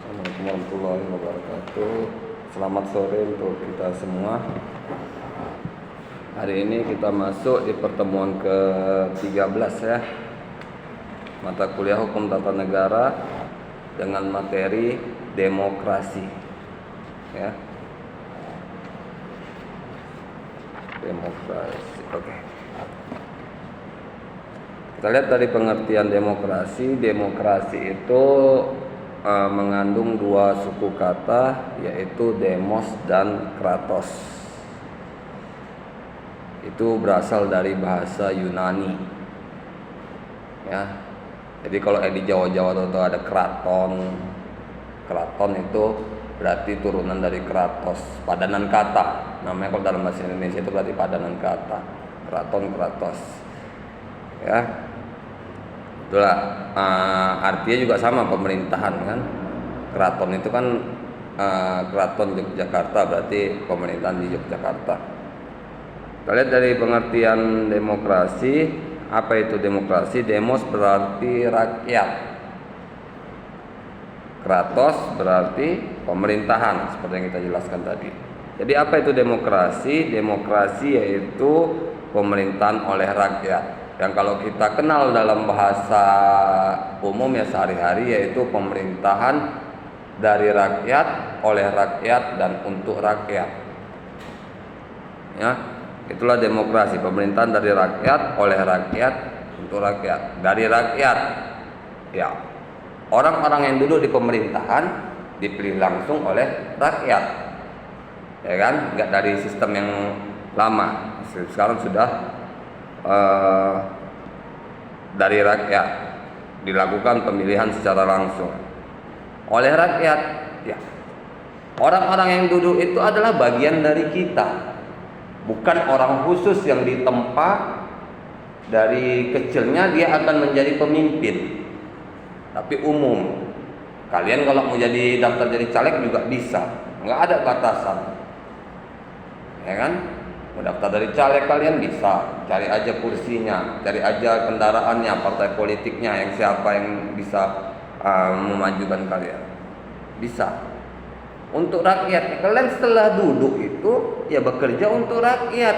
Assalamualaikum warahmatullahi wabarakatuh. Selamat sore untuk kita semua. Hari ini kita masuk di pertemuan ke-13 ya. Mata kuliah Hukum Tata Negara dengan materi demokrasi. Ya. Demokrasi. Oke. Kita lihat dari pengertian demokrasi. Demokrasi itu mengandung dua suku kata, yaitu demos dan kratos. Itu berasal dari bahasa Yunani. Ya. Jadi kalau di Jawa-Jawa itu ada kraton. Kraton itu berarti turunan dari kratos, padanan kata. Namanya kalau dalam bahasa Indonesia itu berarti padanan kata. Kraton, kratos. Ya. Itulah artinya juga sama, pemerintahan kan. Keraton itu kan keraton Yogyakarta, berarti pemerintahan di Yogyakarta. Kita lihat dari pengertian demokrasi. Apa itu demokrasi? Demos berarti rakyat, kratos berarti pemerintahan, seperti yang kita jelaskan tadi. Jadi apa itu demokrasi? Demokrasi yaitu pemerintahan oleh rakyat. Yang kalau kita kenal dalam bahasa umum ya sehari-hari, yaitu pemerintahan dari rakyat, oleh rakyat, dan untuk rakyat. Ya, itulah demokrasi, pemerintahan dari rakyat, oleh rakyat, untuk rakyat. Dari rakyat, ya, orang-orang yang duduk di pemerintahan dipilih langsung oleh rakyat, ya kan? Nggak dari sistem yang lama. Sekarang sudah dari rakyat, dilakukan pemilihan secara langsung oleh rakyat. Ya, orang-orang yang duduk itu adalah bagian dari kita, bukan orang khusus yang ditempa. Dari kecilnya dia akan menjadi pemimpin, tapi umum. Kalian kalau mau jadi daftar jadi caleg juga bisa, nggak ada batasan, ya kan? Mau daftar dari caleg kalian bisa, cari aja kursinya, cari aja kendaraannya, partai politiknya, yang siapa yang bisa memajukan kalian, bisa. Untuk rakyat, kalian setelah duduk itu ya bekerja untuk rakyat,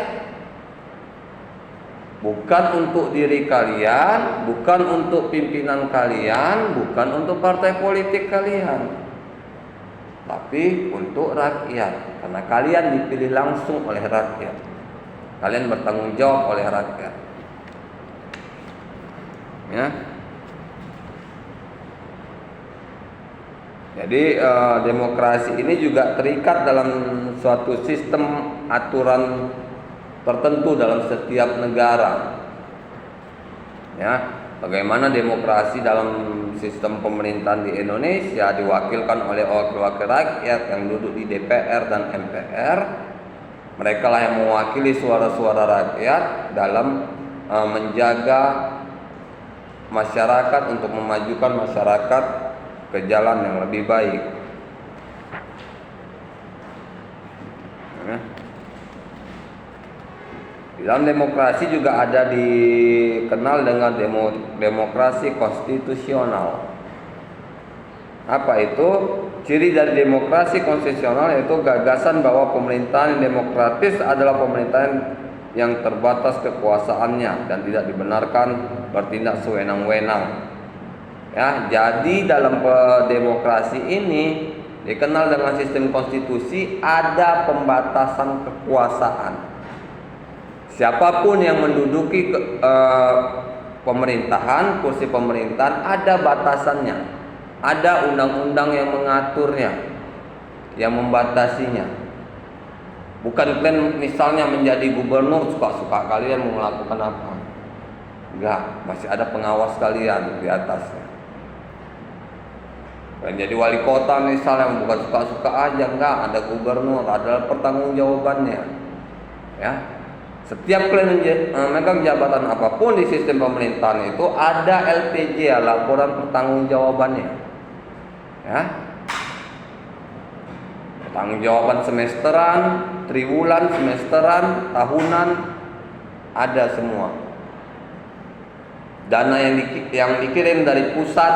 bukan untuk diri kalian, bukan untuk pimpinan kalian, bukan untuk partai politik kalian, tapi untuk rakyat. Karena kalian dipilih langsung oleh rakyat, kalian bertanggung jawab oleh rakyat. Ya. Jadi demokrasi ini juga terikat dalam suatu sistem aturan tertentu dalam setiap negara. Ya. Bagaimana demokrasi dalam sistem pemerintahan di Indonesia diwakilkan oleh wakil-wakil rakyat yang duduk di DPR dan MPR. Mereka lah yang mewakili suara-suara rakyat dalam menjaga masyarakat, untuk memajukan masyarakat ke jalan yang lebih baik. Dalam demokrasi juga ada dikenal dengan demokrasi konstitusional. Apa itu? Ciri dari demokrasi konstitusional yaitu gagasan bahwa pemerintahan yang demokratis adalah pemerintahan yang terbatas kekuasaannya dan tidak dibenarkan bertindak sewenang-wenang. Ya, jadi dalam demokrasi ini dikenal dengan sistem konstitusi, ada pembatasan kekuasaan. Siapapun yang menduduki pemerintahan, kursi pemerintahan, ada batasannya, ada undang-undang yang mengaturnya, yang membatasinya. Bukan kalian misalnya menjadi gubernur suka-suka kalian mau melakukan apa, enggak, masih ada pengawas kalian di atasnya. Dan jadi wali kota misalnya bukan suka-suka aja, enggak, ada gubernur, ada pertanggungjawabannya. Ya. Setiap kalian memegang jabatan apapun di sistem pemerintahan itu ada LPJ, laporan pertanggungjawabannya. Ya. Pertanggungjawaban semesteran, triwulan, semesteran, tahunan, ada semua. Dana yang dikirim dari pusat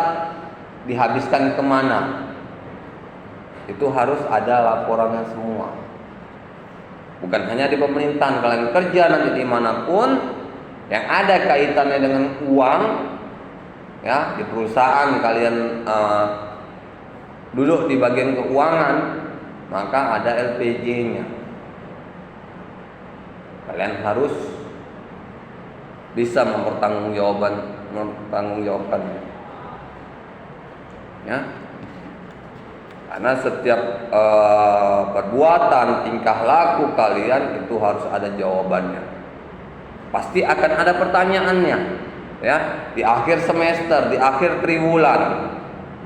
dihabiskan kemana? itu harus ada laporannya semua. Bukan hanya di pemerintahan, kalian kerja nanti dimanapun yang ada kaitannya dengan uang, ya di perusahaan kalian duduk di bagian keuangan, maka ada LPJ-nya. Kalian harus bisa mempertanggungjawabkan, ya. Karena setiap perbuatan, tingkah laku kalian itu harus ada jawabannya. Pasti akan ada pertanyaannya, ya. Di akhir semester, di akhir triwulan,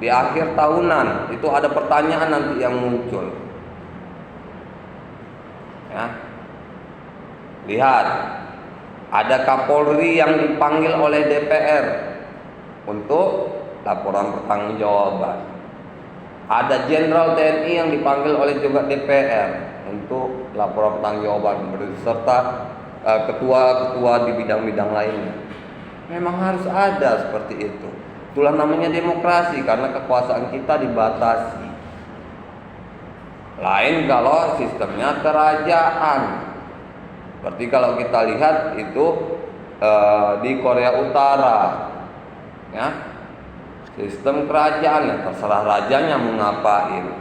di akhir tahunan, itu ada pertanyaan nanti yang muncul. Ya. Lihat, ada Kapolri yang dipanggil oleh DPR untuk laporan pertanggungjawaban. Ada Jenderal TNI yang dipanggil oleh juga DPR untuk laporan pertanggungjawaban beserta ketua-ketua di bidang-bidang lainnya. Memang harus ada seperti itu. Itulah namanya demokrasi, karena kekuasaan kita dibatasi. Lain kalau sistemnya kerajaan. Seperti kalau kita lihat itu di Korea Utara, ya. Sistem kerajaan, ya terserah rajanya mau ngapain,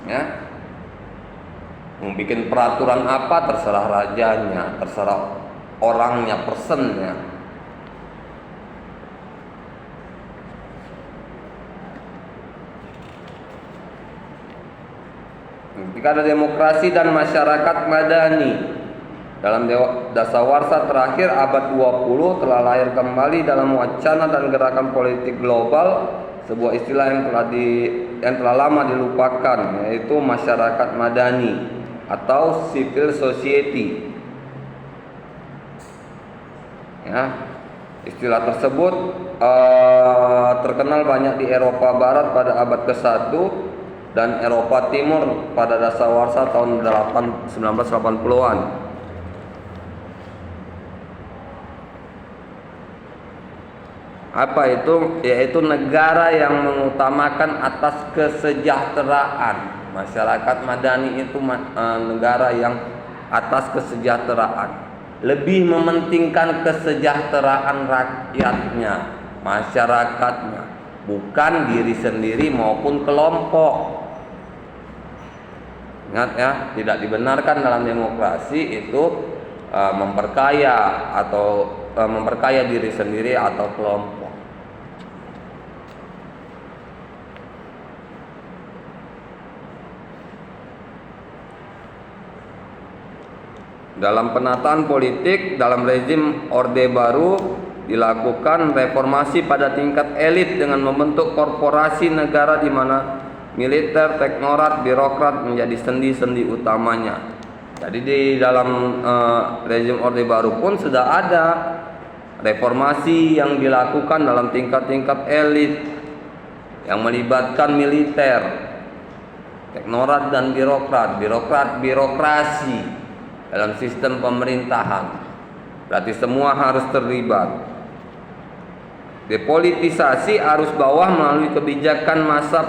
ya. Mau bikin peraturan apa terserah rajanya, terserah orangnya, personnya. Ketika ada demokrasi dan masyarakat madani, dalam dasawarsa terakhir abad 20 telah lahir kembali dalam wacana dan gerakan politik global sebuah istilah yang telah lama dilupakan, yaitu masyarakat madani atau civil society. Ya, istilah tersebut terkenal banyak di Eropa Barat pada abad ke-1 dan Eropa Timur pada dasawarsa tahun 1980-an. Apa itu? Yaitu negara yang mengutamakan atas kesejahteraan. Masyarakat madani itu negara yang atas kesejahteraan, lebih mementingkan kesejahteraan rakyatnya, masyarakatnya, bukan diri sendiri maupun kelompok. Ingat ya, tidak dibenarkan dalam demokrasi itu memperkaya atau memperkaya diri sendiri atau kelompok. Dalam penataan politik dalam rezim Orde Baru dilakukan reformasi pada tingkat elit dengan membentuk korporasi negara di mana militer, teknokrat, birokrat menjadi sendi-sendi utamanya. Jadi di dalam rezim Orde Baru pun sudah ada reformasi yang dilakukan dalam tingkat-tingkat elit yang melibatkan militer, teknokrat dan birokrat, birokrasi dalam sistem pemerintahan. Berarti semua harus terlibat. Depolitisasi arus bawah melalui kebijakan masa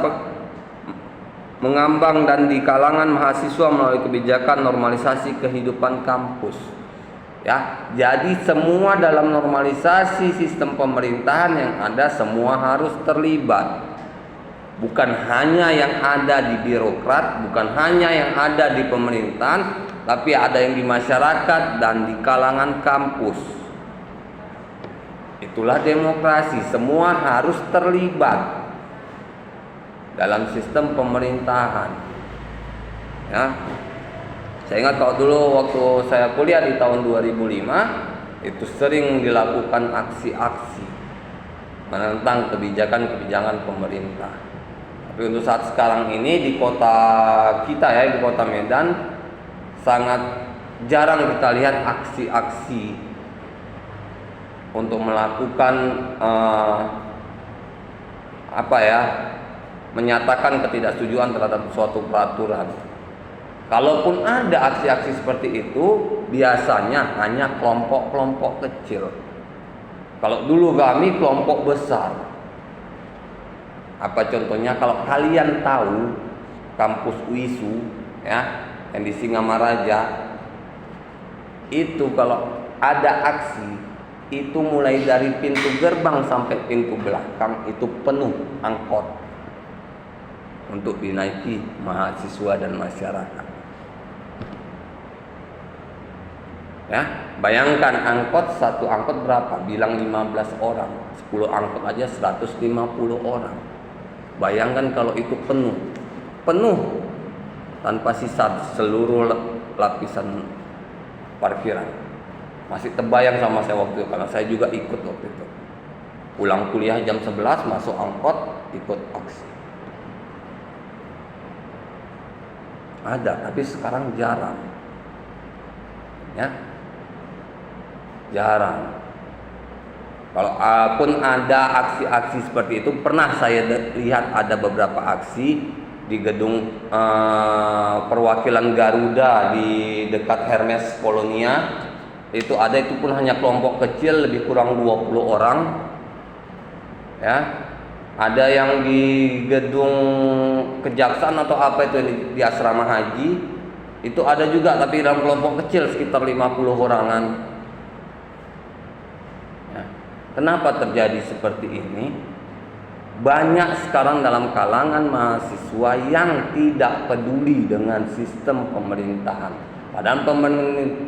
mengambang dan di kalangan mahasiswa melalui kebijakan normalisasi kehidupan kampus. Ya, jadi semua dalam normalisasi sistem pemerintahan yang ada semua harus terlibat. Bukan hanya yang ada di birokrat, bukan hanya yang ada di pemerintahan, tapi ada yang di masyarakat dan di kalangan kampus. Itulah demokrasi, semua harus terlibat dalam sistem pemerintahan. Ya. Saya ingat kalau dulu waktu saya kuliah di tahun 2005 itu sering dilakukan aksi-aksi menentang kebijakan-kebijakan pemerintah. Tapi untuk saat sekarang ini di kota kita ya, di kota Medan sangat jarang kita lihat aksi-aksi untuk melakukan menyatakan ketidaksetujuan terhadap suatu peraturan. Kalaupun ada aksi-aksi seperti itu, biasanya hanya kelompok-kelompok kecil. Kalau dulu kami kelompok besar. Apa contohnya? Kalau kalian tahu kampus UISU ya, yang di Singamaraja itu kalau ada aksi itu mulai dari pintu gerbang sampai pintu belakang itu penuh angkot untuk dinaiki mahasiswa dan masyarakat. Ya, bayangkan satu angkot berapa? Bilang 15 orang, 10 angkot aja 150 orang. Bayangkan kalau itu penuh tanpa sisa seluruh lapisan parkiran. Masih terbayang sama saya waktu itu, karena saya juga ikut waktu itu. Pulang kuliah jam 11, masuk angkot, ikut aksi. Ada, tapi sekarang jarang. Ya, jarang. Kalau pun ada aksi-aksi seperti itu, pernah saya lihat ada beberapa aksi di gedung perwakilan Garuda di dekat Hermes Polonia. Itu pun hanya kelompok kecil, lebih kurang 20 orang. Ya. Ada yang di gedung kejaksaan atau apa itu di asrama haji. Itu ada juga, tapi dalam kelompok kecil sekitar 50 orangan. Kenapa terjadi seperti ini? Banyak sekarang dalam kalangan mahasiswa yang tidak peduli dengan sistem pemerintahan. Padahal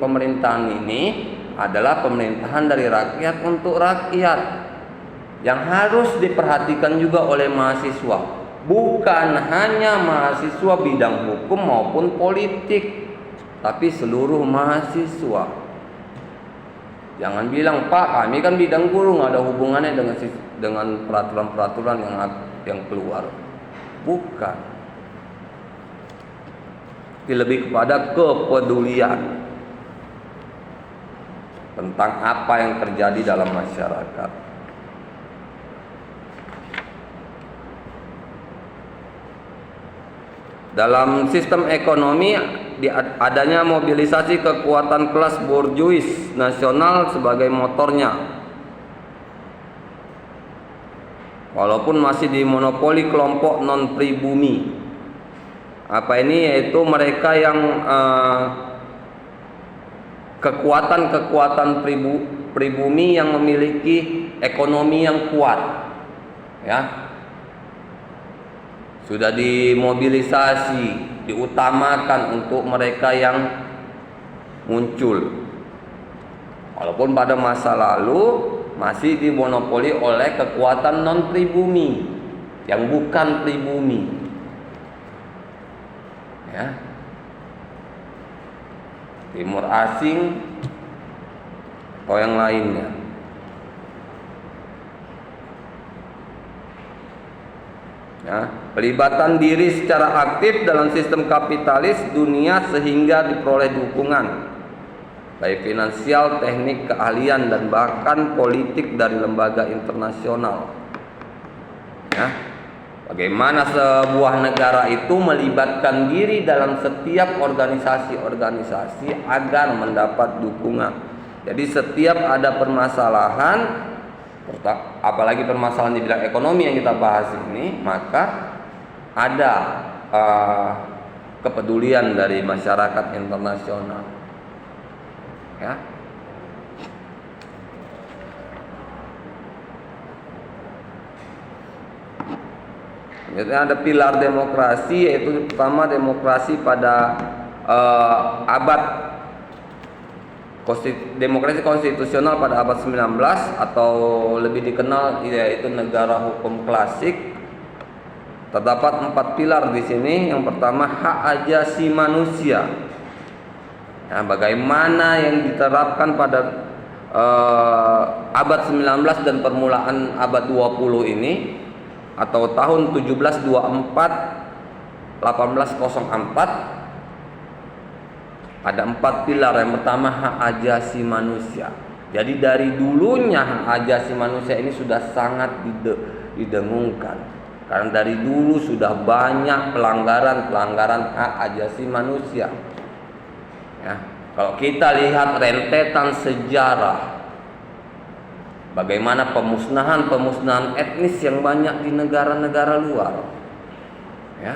pemerintahan ini adalah pemerintahan dari rakyat untuk rakyat, yang harus diperhatikan juga oleh mahasiswa. Bukan hanya mahasiswa bidang hukum maupun politik, tapi seluruh mahasiswa. Jangan bilang, Pak, kami kan bidang guru, nggak ada hubungannya dengan peraturan-peraturan yang keluar. Bukan. Tapi lebih kepada kepedulian tentang apa yang terjadi dalam masyarakat. Dalam sistem ekonomi, adanya mobilisasi kekuatan kelas borjuis nasional sebagai motornya, walaupun masih dimonopoli kelompok non pribumi. Apa ini? Yaitu mereka yang kekuatan pribumi yang memiliki ekonomi yang kuat, ya. Sudah dimobilisasi, diutamakan untuk mereka yang muncul. Walaupun pada masa lalu masih dimonopoli oleh kekuatan non pribumi yang bukan pribumi. Ya. Timur asing atau yang lainnya. Ya, pelibatan diri secara aktif dalam sistem kapitalis dunia sehingga diperoleh dukungan baik finansial, teknik, keahlian, dan bahkan politik dari lembaga internasional. Ya, bagaimana sebuah negara itu melibatkan diri dalam setiap organisasi-organisasi agar mendapat dukungan. Jadi setiap ada permasalahan, apalagi permasalahan di bidang ekonomi yang kita bahas ini, maka ada kepedulian dari masyarakat internasional. Ya. Jadi ada pilar demokrasi, yaitu pertama demokrasi pada demokrasi konstitusional pada abad 19 atau lebih dikenal yaitu negara hukum klasik. Terdapat 4 pilar di sini. Yang pertama, hak asasi manusia. Nah, bagaimana yang diterapkan pada abad 19 dan permulaan abad 20 ini atau tahun 1724 1804. Ada 4 pilar. Yang pertama, hak asasi manusia. Jadi dari dulunya hak asasi manusia ini sudah sangat didengungkan. Karena dari dulu sudah banyak pelanggaran hak asasi manusia. Ya, kalau kita lihat rentetan sejarah Bagaimana pemusnahan etnis yang banyak di negara-negara luar, ya.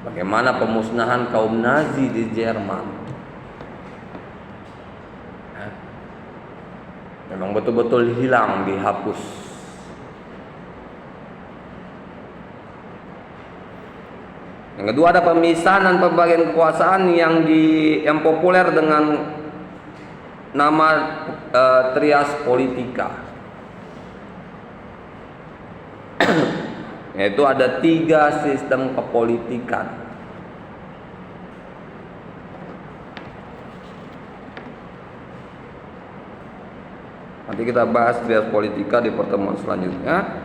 Bagaimana pemusnahan kaum Nazi di Jerman, ya. Memang betul-betul hilang, dihapus. Yang kedua ada pemisahan dan pembagian kekuasaan yang populer dengan nama trias politika. Yaitu ada 3 sistem kepolitikan. Nanti kita bahas trias politika di pertemuan selanjutnya.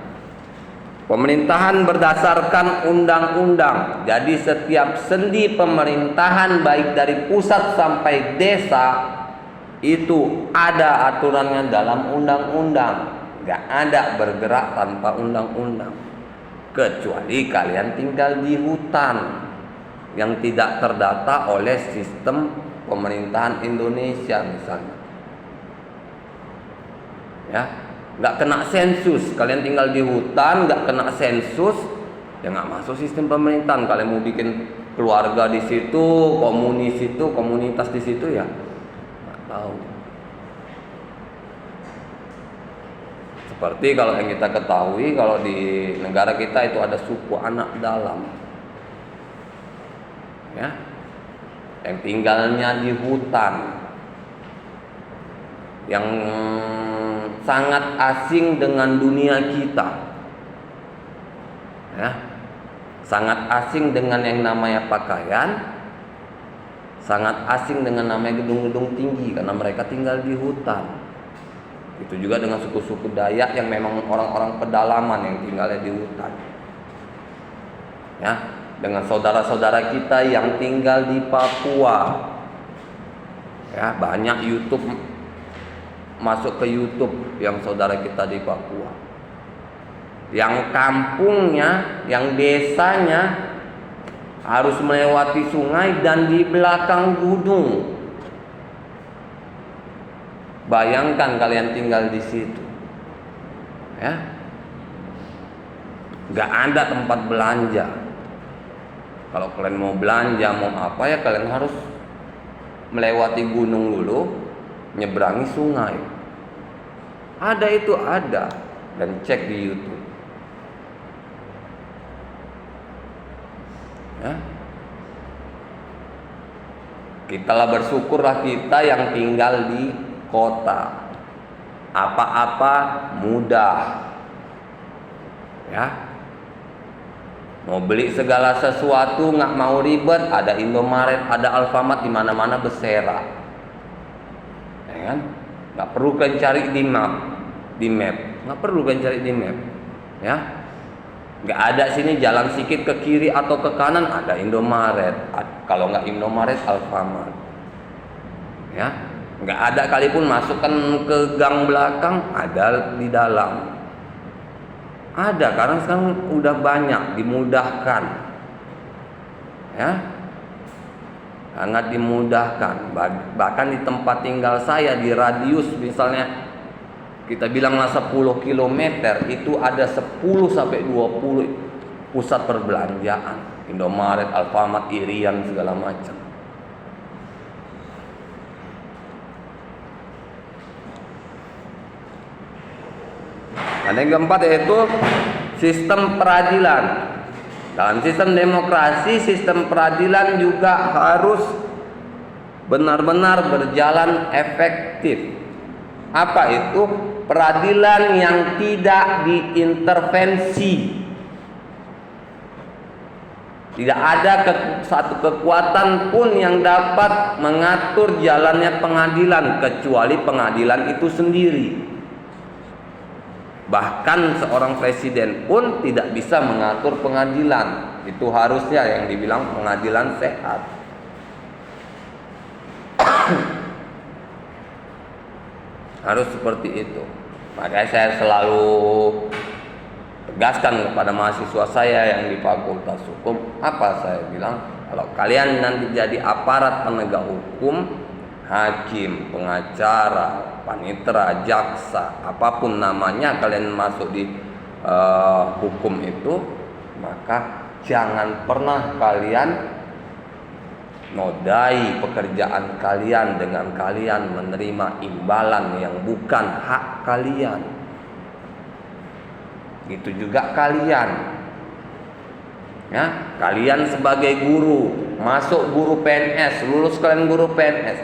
Pemerintahan berdasarkan undang-undang. Jadi setiap sendi pemerintahan baik dari pusat sampai desa itu ada aturannya dalam undang-undang. Gak ada bergerak tanpa undang-undang. Kecuali kalian tinggal di hutan yang tidak terdata oleh sistem pemerintahan Indonesia misalnya, ya, gak kena sensus. Kalian tinggal di hutan, gak kena sensus, ya gak masuk sistem pemerintahan. Kalian mau bikin keluarga di situ, komunitas di situ, ya tahu. Seperti kalau yang kita ketahui, kalau di negara kita itu ada suku anak dalam, ya, yang tinggalnya di hutan, yang sangat asing dengan dunia kita, ya, sangat asing dengan yang namanya pakaian, sangat asing dengan namanya gedung-gedung tinggi karena mereka tinggal di hutan. Itu juga dengan suku-suku Dayak yang memang orang-orang pedalaman yang tinggalnya di hutan. Ya, dengan saudara-saudara kita yang tinggal di Papua. Ya, banyak YouTube, masuk ke YouTube yang saudara kita di Papua. Yang kampungnya, yang desanya harus melewati sungai dan di belakang gunung. Bayangkan kalian tinggal di situ, ya, nggak ada tempat belanja. Kalau kalian mau belanja, mau apa, ya kalian harus melewati gunung dulu, nyeberangi sungai. Ada dan cek di YouTube. Ya. Kitalah bersyukurlah kita yang tinggal di kota. Apa-apa mudah. Ya. Mau beli segala sesuatu nggak mau ribet, ada Indomaret, ada Alfamart, di mana-mana bersera. Ya kan? Nggak perlu kalian cari di map. Nggak perlu kalian cari di map. Ya. Nggak ada sini jalan sedikit ke kiri atau ke kanan ada Indomaret. Kalau nggak Indomaret, Alfamart. Ya, nggak ada kalipun masukkan ke gang belakang, ada di dalam. Ada karena sekarang udah banyak, dimudahkan. Ya, sangat dimudahkan. Bahkan di tempat tinggal saya di radius misalnya kita bilanglah 10 km, itu ada 10 sampai 20 pusat perbelanjaan. Indomaret, Alfamart, Irian, segala macam. Dan yang keempat yaitu sistem peradilan. Dalam sistem demokrasi, sistem peradilan juga harus benar-benar berjalan efektif. Apa itu? Peradilan yang tidak diintervensi. Tidak ada satu kekuatan pun yang dapat mengatur jalannya pengadilan kecuali pengadilan itu sendiri. Bahkan seorang presiden pun tidak bisa mengatur pengadilan. Itu harusnya yang dibilang pengadilan sehat. Harus seperti itu. Makanya saya selalu tegaskan kepada mahasiswa saya yang di Fakultas Hukum, apa saya bilang, kalau kalian nanti jadi aparat penegak hukum, hakim, pengacara, panitera, jaksa, apapun namanya kalian masuk di hukum itu, maka jangan pernah kalian nodai pekerjaan kalian dengan kalian menerima imbalan yang bukan hak kalian. Itu juga kalian, ya, kalian sebagai guru, masuk guru PNS, lulus kalian guru PNS,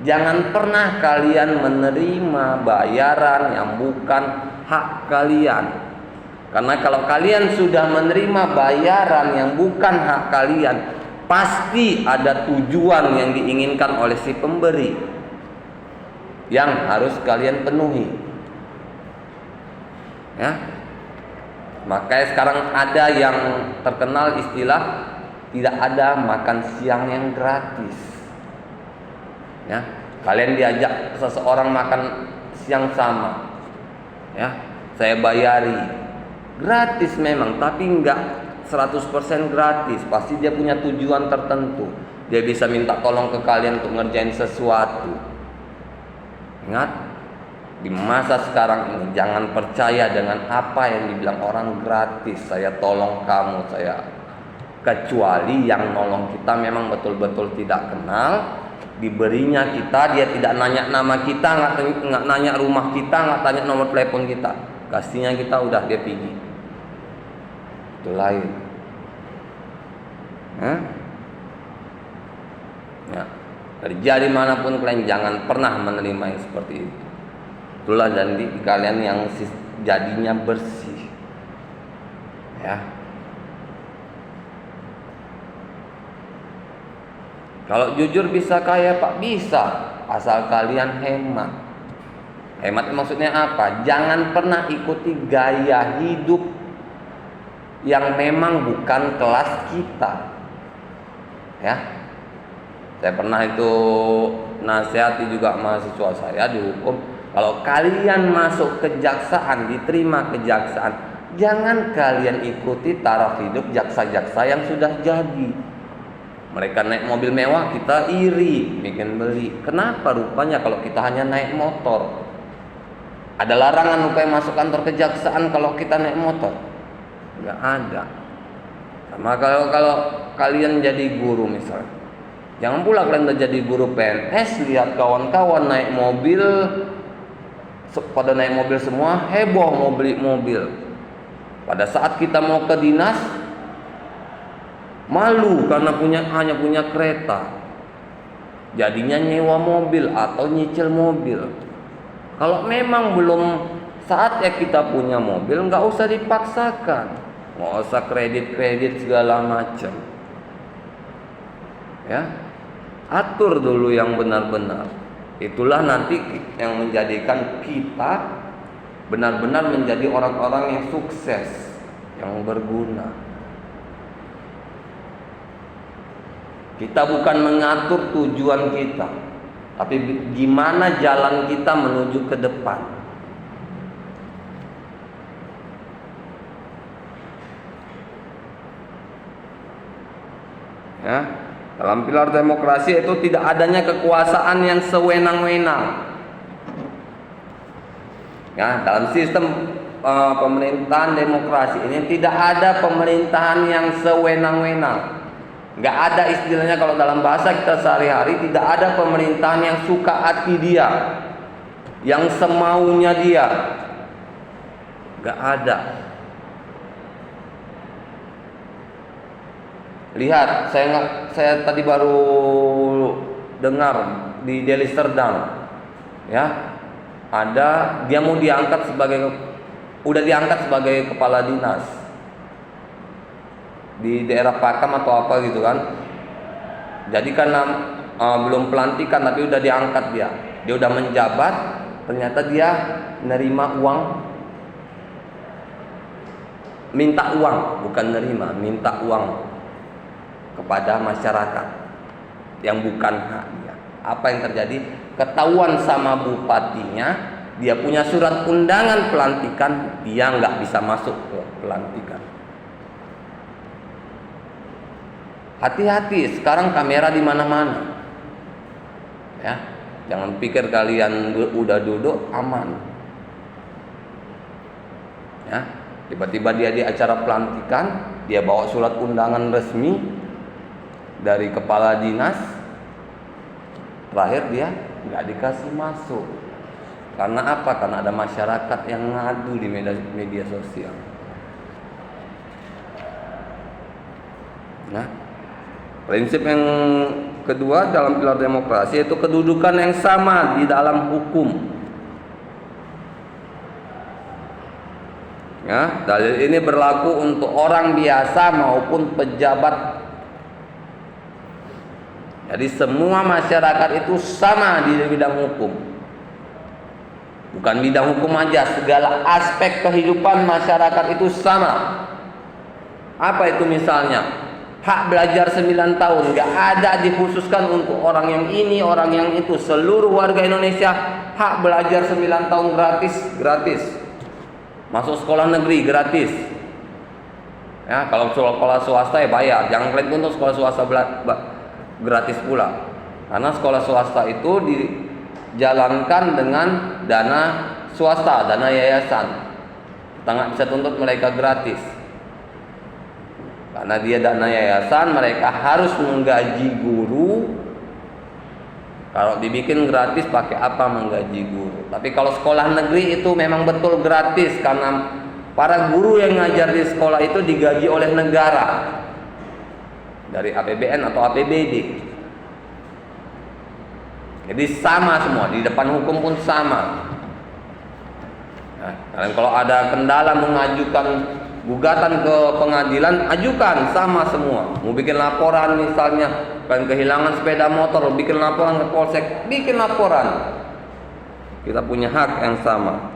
jangan pernah kalian menerima bayaran yang bukan hak kalian. Karena kalau kalian sudah menerima bayaran yang bukan hak kalian, pasti ada tujuan yang diinginkan oleh si pemberi yang harus kalian penuhi, ya. Makanya sekarang ada yang terkenal istilah tidak ada makan siang yang gratis, ya. Kalian diajak seseorang makan siang sama, ya, saya bayari, gratis memang, tapi enggak 100% gratis. Pasti dia punya tujuan tertentu. Dia bisa minta tolong ke kalian untuk ngerjain sesuatu. Ingat, di masa sekarang ini jangan percaya dengan apa yang dibilang orang gratis. Saya tolong kamu, kecuali yang nolong kita memang betul-betul tidak kenal, diberinya kita, dia tidak nanya nama kita, nggak nanya rumah kita, nggak tanya nomor telepon kita, kasihnya kita udah dia pergi. Itu lain. Ya, kerja dimanapun kalian jangan pernah menerima yang seperti itu. Itulah jadi kalian yang jadinya bersih, ya. Kalau jujur bisa kaya Pak, bisa, asal kalian hemat. Hemat maksudnya apa? Jangan pernah ikuti gaya hidup yang memang bukan kelas kita, ya. Saya pernah itu nasihati juga mahasiswa saya di hukum. Kalau kalian masuk kejaksaan, diterima kejaksaan, jangan kalian ikuti taraf hidup jaksa-jaksa yang sudah jadi. Mereka naik mobil mewah, kita iri, bikin beli. Kenapa rupanya kalau kita hanya naik motor? Ada larangan rupanya masuk kantor kejaksaan kalau kita naik motor? Nggak ada. Sama kalau kalian jadi guru misalnya, jangan pula kalian udah jadi guru PNS, lihat kawan-kawan naik mobil, pada naik mobil semua, heboh mau beli mobil. Pada saat kita mau ke dinas, malu karena hanya punya kereta, jadinya nyewa mobil atau nyicil mobil. Kalau memang belum saatnya kita punya mobil, nggak usah dipaksakan, nggak usah kredit segala macam, ya. Atur dulu yang benar-benar. Itulah nanti yang menjadikan kita benar-benar menjadi orang-orang yang sukses, yang berguna. Kita bukan mengatur tujuan kita, tapi gimana jalan kita menuju ke depan. Ya. Dalam pilar demokrasi itu tidak adanya kekuasaan yang sewenang-wenang. Ya, dalam sistem pemerintahan demokrasi ini tidak ada pemerintahan yang sewenang-wenang. Nggak ada istilahnya, kalau dalam bahasa kita sehari-hari, tidak ada pemerintahan yang suka hati dia, yang semaunya dia. Nggak ada. Lihat, saya tadi baru dengar di Deli Serdang, ya, ada dia mau udah diangkat sebagai kepala dinas di daerah Pakam atau apa gitu kan. Jadi karena belum pelantikan tapi udah diangkat dia udah menjabat, ternyata dia nerima uang, minta uang, bukan nerima, minta uang kepada masyarakat yang bukan haknya. Apa yang terjadi? Ketahuan sama bupatinya, dia punya surat undangan pelantikan, dia nggak bisa masuk ke pelantikan. Hati-hati, sekarang kamera di mana-mana, ya. Jangan pikir kalian udah duduk aman. Ya, tiba-tiba dia di acara pelantikan, dia bawa surat undangan resmi dari kepala dinas, terakhir dia nggak dikasih masuk. Karena apa? Karena ada masyarakat yang ngadu di media sosial. Nah, prinsip yang kedua dalam pilar demokrasi yaitu kedudukan yang sama di dalam hukum. Ya, dalil ini berlaku untuk orang biasa maupun pejabat. Jadi semua masyarakat itu sama di bidang hukum. Bukan bidang hukum aja, segala aspek kehidupan masyarakat itu sama. Apa itu misalnya? Hak belajar 9 tahun gak ada dikhususkan untuk orang yang ini, orang yang itu. Seluruh warga Indonesia hak belajar 9 tahun gratis. Masuk sekolah negeri gratis. Ya, kalau sekolah swasta ya bayar. Jangan kalian untuk sekolah swasta gratis pula. Karena sekolah swasta itu dijalankan dengan dana swasta, dana yayasan. Kita nggak bisa tuntut mereka gratis. Karena dia dana yayasan, mereka harus menggaji guru. Kalau dibikin gratis, pakai apa menggaji guru? Tapi kalau sekolah negeri itu memang betul gratis, karena para guru yang ngajar di sekolah itu digaji oleh negara dari APBN atau APBD. Jadi sama semua, di depan hukum pun sama. Nah, kalian kalau ada kendala mengajukan gugatan ke pengadilan, ajukan, sama semua. Mau bikin laporan misalnya, kan kehilangan sepeda motor, bikin laporan ke polsek, bikin laporan. Kita punya hak yang sama.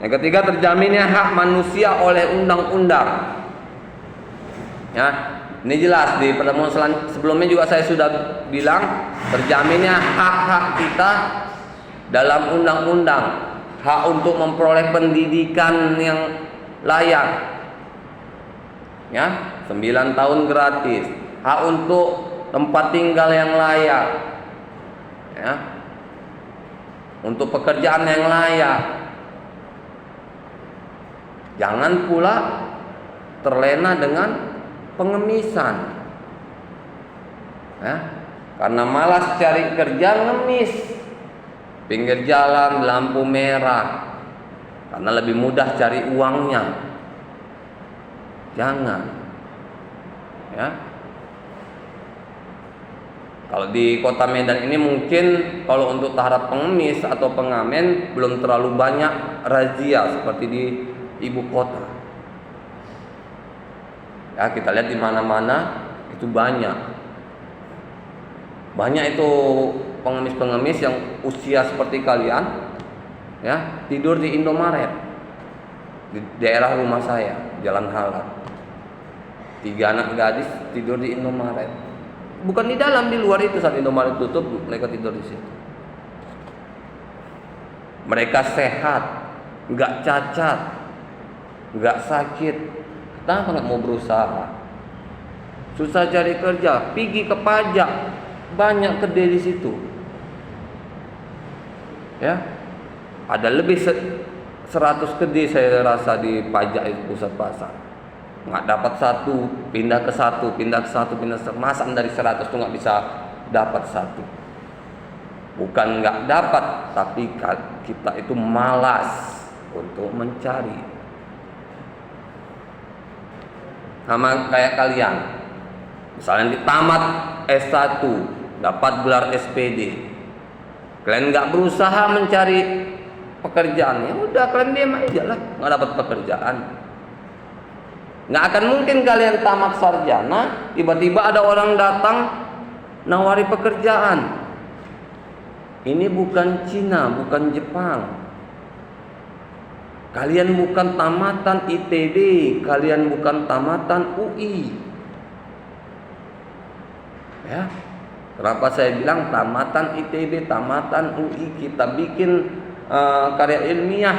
Yang ketiga, terjaminnya hak manusia oleh undang-undang. Ya, ini jelas di pertemuan sebelumnya juga saya sudah bilang, terjaminnya hak-hak kita dalam undang-undang. Hak untuk memperoleh pendidikan yang layak, ya, 9 tahun gratis. Hak untuk tempat tinggal yang layak, ya, untuk pekerjaan yang layak. Jangan pula terlena dengan pengemisan, ya, karena malas cari kerja ngemis pinggir jalan, lampu merah, karena lebih mudah cari uangnya. Jangan, ya. Kalau di kota Medan ini mungkin kalau untuk tahap pengemis atau pengamen belum terlalu banyak razia seperti di ibu kota. Ya, kita lihat di mana-mana itu banyak itu pengemis-pengemis yang usia seperti kalian, ya, tidur di Indomaret di daerah rumah saya, Jalan Halat. 3 anak gadis tidur di Indomaret. Bukan di dalam, di luar itu. Saat Indomaret tutup, mereka tidur di situ. Mereka sehat, nggak cacat, nggak sakit. Kenapa nggak mau berusaha? Susah cari kerja, pergi ke pajak, banyak kedai di situ. Ya, ada lebih 100 kedai saya rasa di pajak itu, pusat pasar. Nggak dapat satu, pindah ke satu, pindah ke satu, pindah ke satu. Masang dari 100 tuh nggak bisa dapat satu. Bukan nggak dapat, tapi kita itu malas untuk mencari. Sama kayak kalian, misalnya ditamat S1, dapat gelar SPD, kalian nggak berusaha mencari pekerjaan, ya udah kalian diam aja lah, nggak dapat pekerjaan. Nggak akan mungkin kalian tamat sarjana, tiba-tiba ada orang datang nawari pekerjaan. Ini bukan Cina, bukan Jepang. Kalian bukan tamatan ITB, kalian bukan tamatan UI. Ya, kenapa saya bilang tamatan ITB, tamatan UI, kita bikin karya ilmiah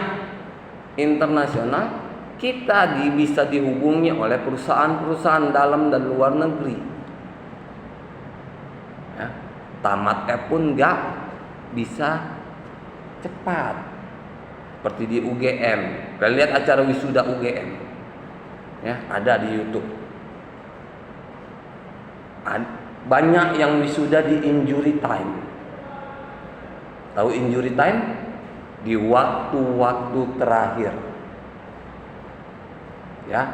internasional, kita bisa dihubungi oleh perusahaan-perusahaan dalam dan luar negeri. tamatnya pun nggak bisa cepat. Seperti di UGM, kalian lihat acara wisuda UGM, ya ada di YouTube. Banyak yang wisuda di injury time. Tahu injury time? Di waktu-waktu terakhir. Ya,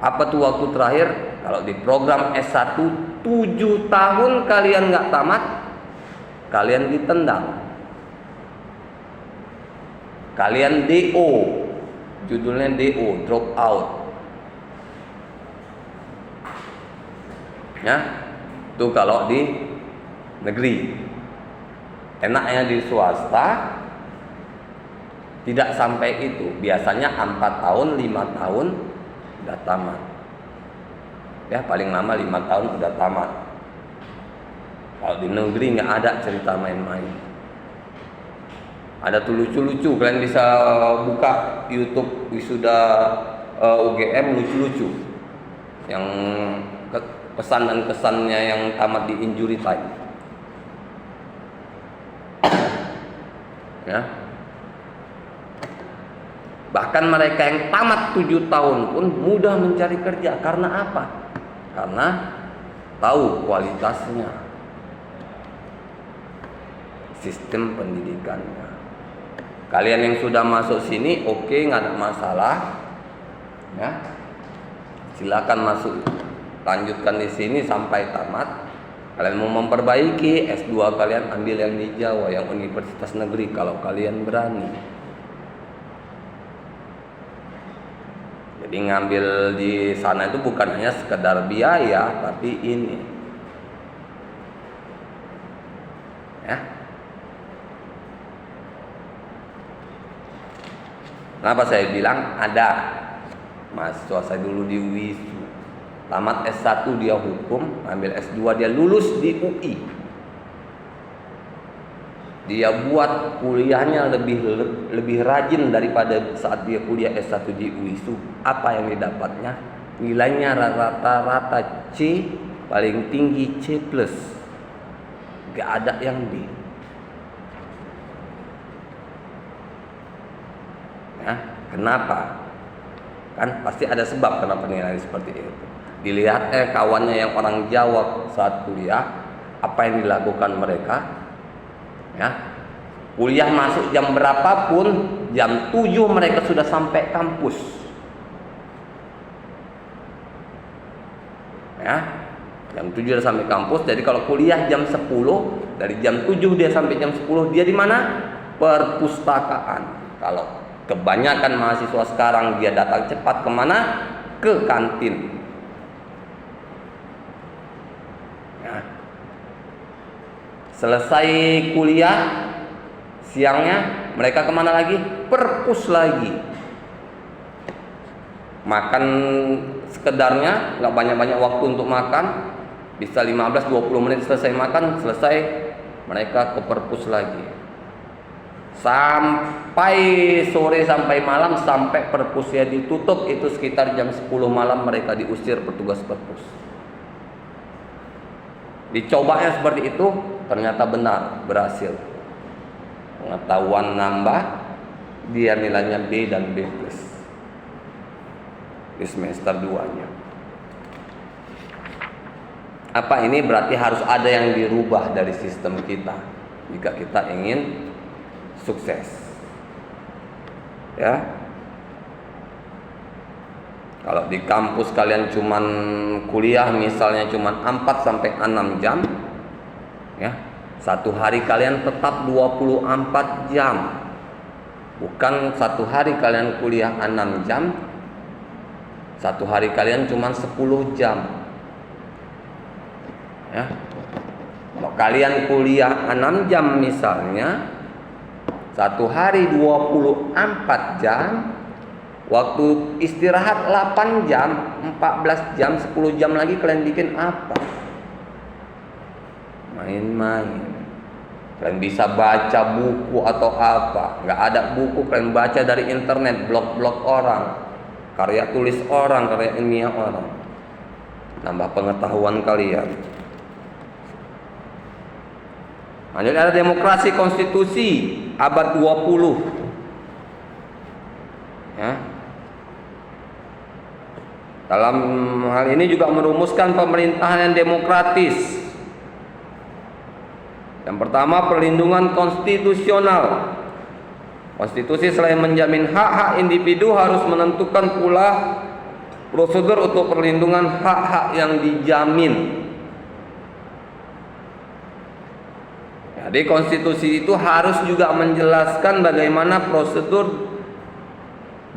apa tuh waktu terakhir? Kalau di program S1 7 tahun kalian nggak tamat, kalian ditendang. Kalian DO, judulnya DO, drop out. Ya, itu kalau di negeri. Enaknya di swasta tidak sampai itu. Biasanya 4 tahun, 5 tahun udah tamat. Ya, paling lama 5 tahun udah tamat. Kalau di negeri nggak ada cerita main-main. Ada tuh lucu-lucu, kalian bisa buka YouTube wisuda UGM lucu-lucu. Yang pesan dan kesannya yang tamat di injury time. Ya. Bahkan mereka yang tamat 7 tahun pun mudah mencari kerja. Karena apa? Karena tahu kualitasnya, sistem pendidikannya. Kalian yang sudah masuk sini, oke, nggak ada masalah, ya. Silakan masuk, lanjutkan di sini sampai tamat. Kalian mau memperbaiki S2 kalian, ambil yang di Jawa, yang universitas negeri kalau kalian berani. Jadi ngambil di sana itu bukan hanya sekedar biaya, tapi ini, ya. Kenapa saya bilang ada mahasiswa saya dulu di WISU, tamat S1 dia hukum, ambil S2 dia lulus di UI. Dia buat kuliahnya lebih rajin daripada saat dia kuliah S1 di WISU. Apa yang didapatnya? Nilainya rata-rata C, paling tinggi C+. Gak ada yang D. Ya, kenapa? Kan pasti ada sebab kenapa nilai seperti itu. Dilihat kawannya yang orang Jawa saat kuliah, apa yang dilakukan mereka? Ya, kuliah masuk jam berapapun, jam 7 mereka sudah sampai kampus. Ya, jam 7 sudah sampai kampus. Jadi kalau kuliah jam 10, dari jam 7 dia sampai jam 10 dia di mana? Perpustakaan. Kalau kebanyakan mahasiswa sekarang dia datang cepat kemana? Ke kantin. Ya. Selesai kuliah siangnya mereka kemana lagi? Perpus lagi. Makan sekedarnya, nggak banyak-banyak waktu untuk makan. Bisa 15-20 menit selesai makan, selesai mereka ke perpus lagi. Sampai sore, sampai malam, sampai perpusnya ditutup, itu sekitar jam 10 malam mereka diusir petugas perpus. Dicobanya seperti itu, ternyata benar, berhasil. Pengetahuan nambah, dia nilainya B dan B+. Di semester 2-nya. Apa ini? Berarti harus ada yang dirubah dari sistem kita jika kita ingin sukses. Ya. Kalau di kampus kalian cuman kuliah misalnya cuman 4 sampai 6 jam, ya. Satu hari kalian tetap 24 jam. Bukan satu hari kalian kuliah 6 jam, satu hari kalian cuman 10 jam. Ya. Kalau kalian kuliah 6 jam misalnya, satu hari 24 jam, waktu istirahat 8 jam, 14 jam, 10 jam lagi kalian bikin apa? Main-main. Kalian bisa baca buku atau apa? Nggak ada buku, kalian baca dari internet, blog-blog orang, karya tulis orang, karya ilmiah orang. Nambah pengetahuan kalian. Lanjutnya ada demokrasi konstitusi abad 20. Ya. Dalam hal ini juga merumuskan pemerintahan yang demokratis. Yang pertama, perlindungan konstitusional. Konstitusi selain menjamin hak-hak individu harus menentukan pula prosedur untuk perlindungan hak-hak yang dijamin. Jadi konstitusi itu harus juga menjelaskan bagaimana prosedur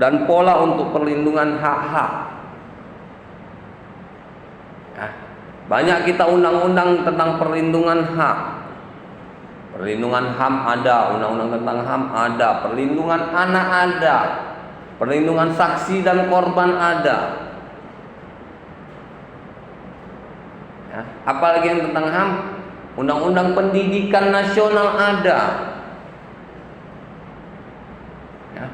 dan pola untuk perlindungan hak-hak. Ya, banyak kita undang-undang tentang perlindungan hak. Perlindungan HAM ada, undang-undang tentang HAM ada, perlindungan anak ada, perlindungan saksi dan korban ada. Ya, apalagi yang tentang HAM, undang-undang pendidikan nasional ada. Ya,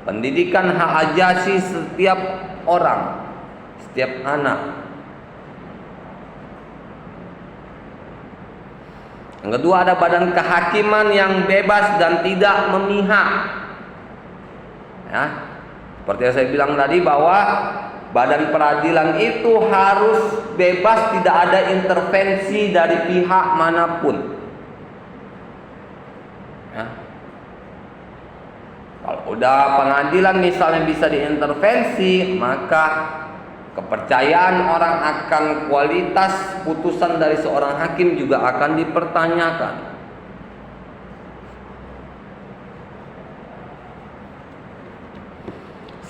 pendidikan hak asasi setiap orang, setiap anak. Yang kedua, ada badan kehakiman yang bebas dan tidak memihak. Ya, seperti yang saya bilang tadi bahwa badan peradilan itu harus bebas, tidak ada intervensi dari pihak manapun. Ya. Kalau udah pengadilan misalnya bisa diintervensi, maka kepercayaan orang akan kualitas putusan dari seorang hakim juga akan dipertanyakan.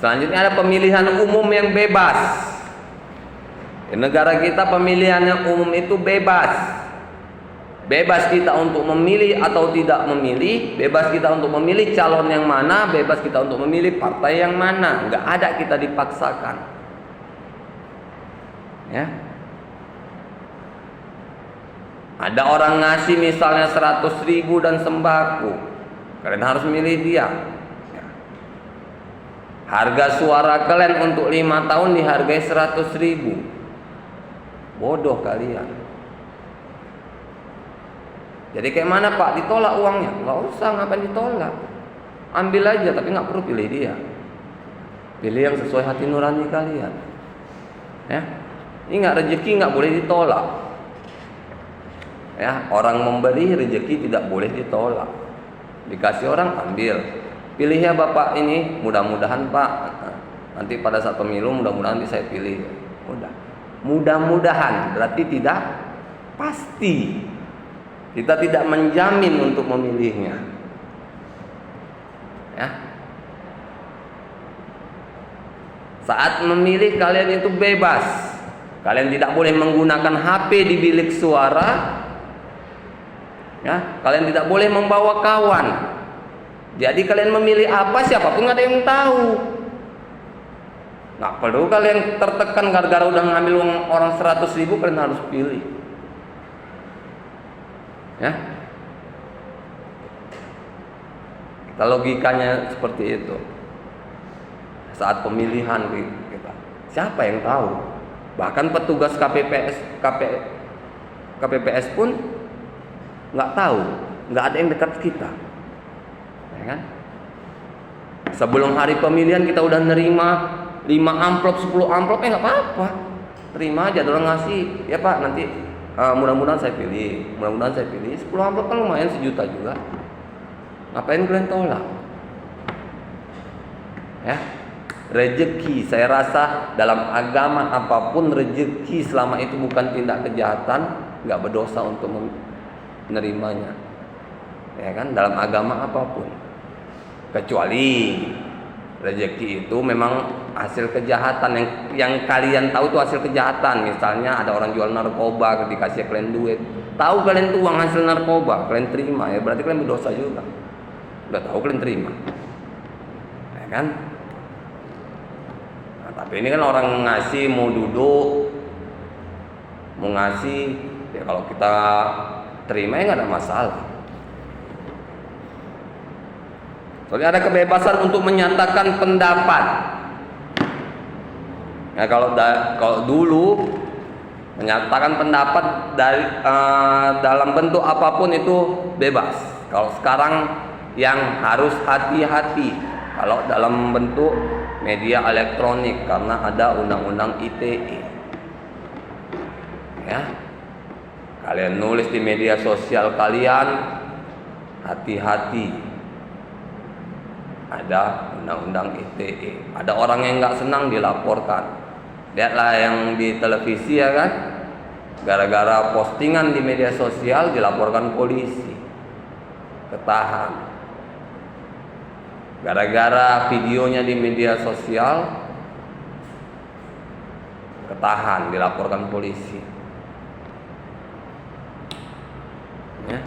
Selanjutnya ada pemilihan umum yang bebas. Di negara kita pemilihan yang umum itu bebas. Bebas kita untuk memilih atau tidak memilih, bebas kita untuk memilih calon yang mana, bebas kita untuk memilih partai yang mana. Enggak ada kita dipaksakan. Ya. Ada orang ngasih misalnya 100.000 dan sembako, kalian harus milih dia. Ya. Harga suara kalian untuk 5 tahun dihargai 100.000. Bodoh kalian. Jadi kayak mana Pak, ditolak uangnya? Nggak usah, ngapain ditolak? Ambil aja, tapi nggak perlu pilih dia. Pilih yang sesuai hati nurani kalian. Ya. Ingat, rezeki nggak boleh ditolak. Ya, orang memberi rezeki tidak boleh ditolak. Dikasih orang, ambil. Pilih ya Bapak ini, mudah-mudahan Pak, nanti pada saat pemilu mudah-mudahan nanti saya pilih. Mudah-mudahan berarti tidak pasti. Kita tidak menjamin untuk memilihnya. Ya. Saat memilih kalian itu bebas. Kalian tidak boleh menggunakan HP di bilik suara. Ya, kalian tidak boleh membawa kawan. Jadi kalian memilih apa, siapapun nggak ada yang tahu. Nggak perlu kalian tertekan gara-gara udah ngambil uang orang 100.000, kalian harus pilih. Ya, kita logikanya seperti itu. Saat pemilihan kita, siapa yang tahu? Bahkan petugas KPPS pun nggak tahu, nggak ada yang dekat kita, ya kan? Sebelum hari pemilihan kita udah nerima 5 amplop, 10 amplop, nggak apa-apa, terima aja. Orang ngasih, ya Pak nanti mudah-mudahan saya pilih, mudah-mudahan saya pilih. 10 amplop kan lumayan, 1 juta juga. Ngapain kalian tolak? Ya. Rezeki, saya rasa dalam agama apapun rezeki selama itu bukan tindak kejahatan, nggak berdosa untuk menerimanya. Ya kan, dalam agama apapun. Kecuali rezeki itu memang hasil kejahatan yang kalian tahu itu hasil kejahatan. Misalnya ada orang jual narkoba, dikasih kalian duit. Tahu kalian itu uang hasil narkoba, kalian terima, ya berarti kalian berdosa juga. Udah tahu kalian terima. Ya kan? Tapi ini kan orang ngasih, mau duduk, mau ngasih, ya kalau kita terima ya nggak ada masalah. Soalnya ada kebebasan untuk menyatakan pendapat. Ya kalau dulu Menyatakan pendapat dari dalam bentuk apapun itu bebas. Kalau sekarang yang harus hati-hati kalau dalam bentuk media elektronik karena ada undang-undang ITE. Ya. Kalian nulis di media sosial kalian, hati-hati. Ada undang-undang ITE. Ada orang yang nggak senang dilaporkan. Lihatlah yang di televisi ya kan, gara-gara postingan di media sosial dilaporkan polisi, ketahan. Gara-gara videonya di media sosial ketahan, dilaporkan polisi. Ya.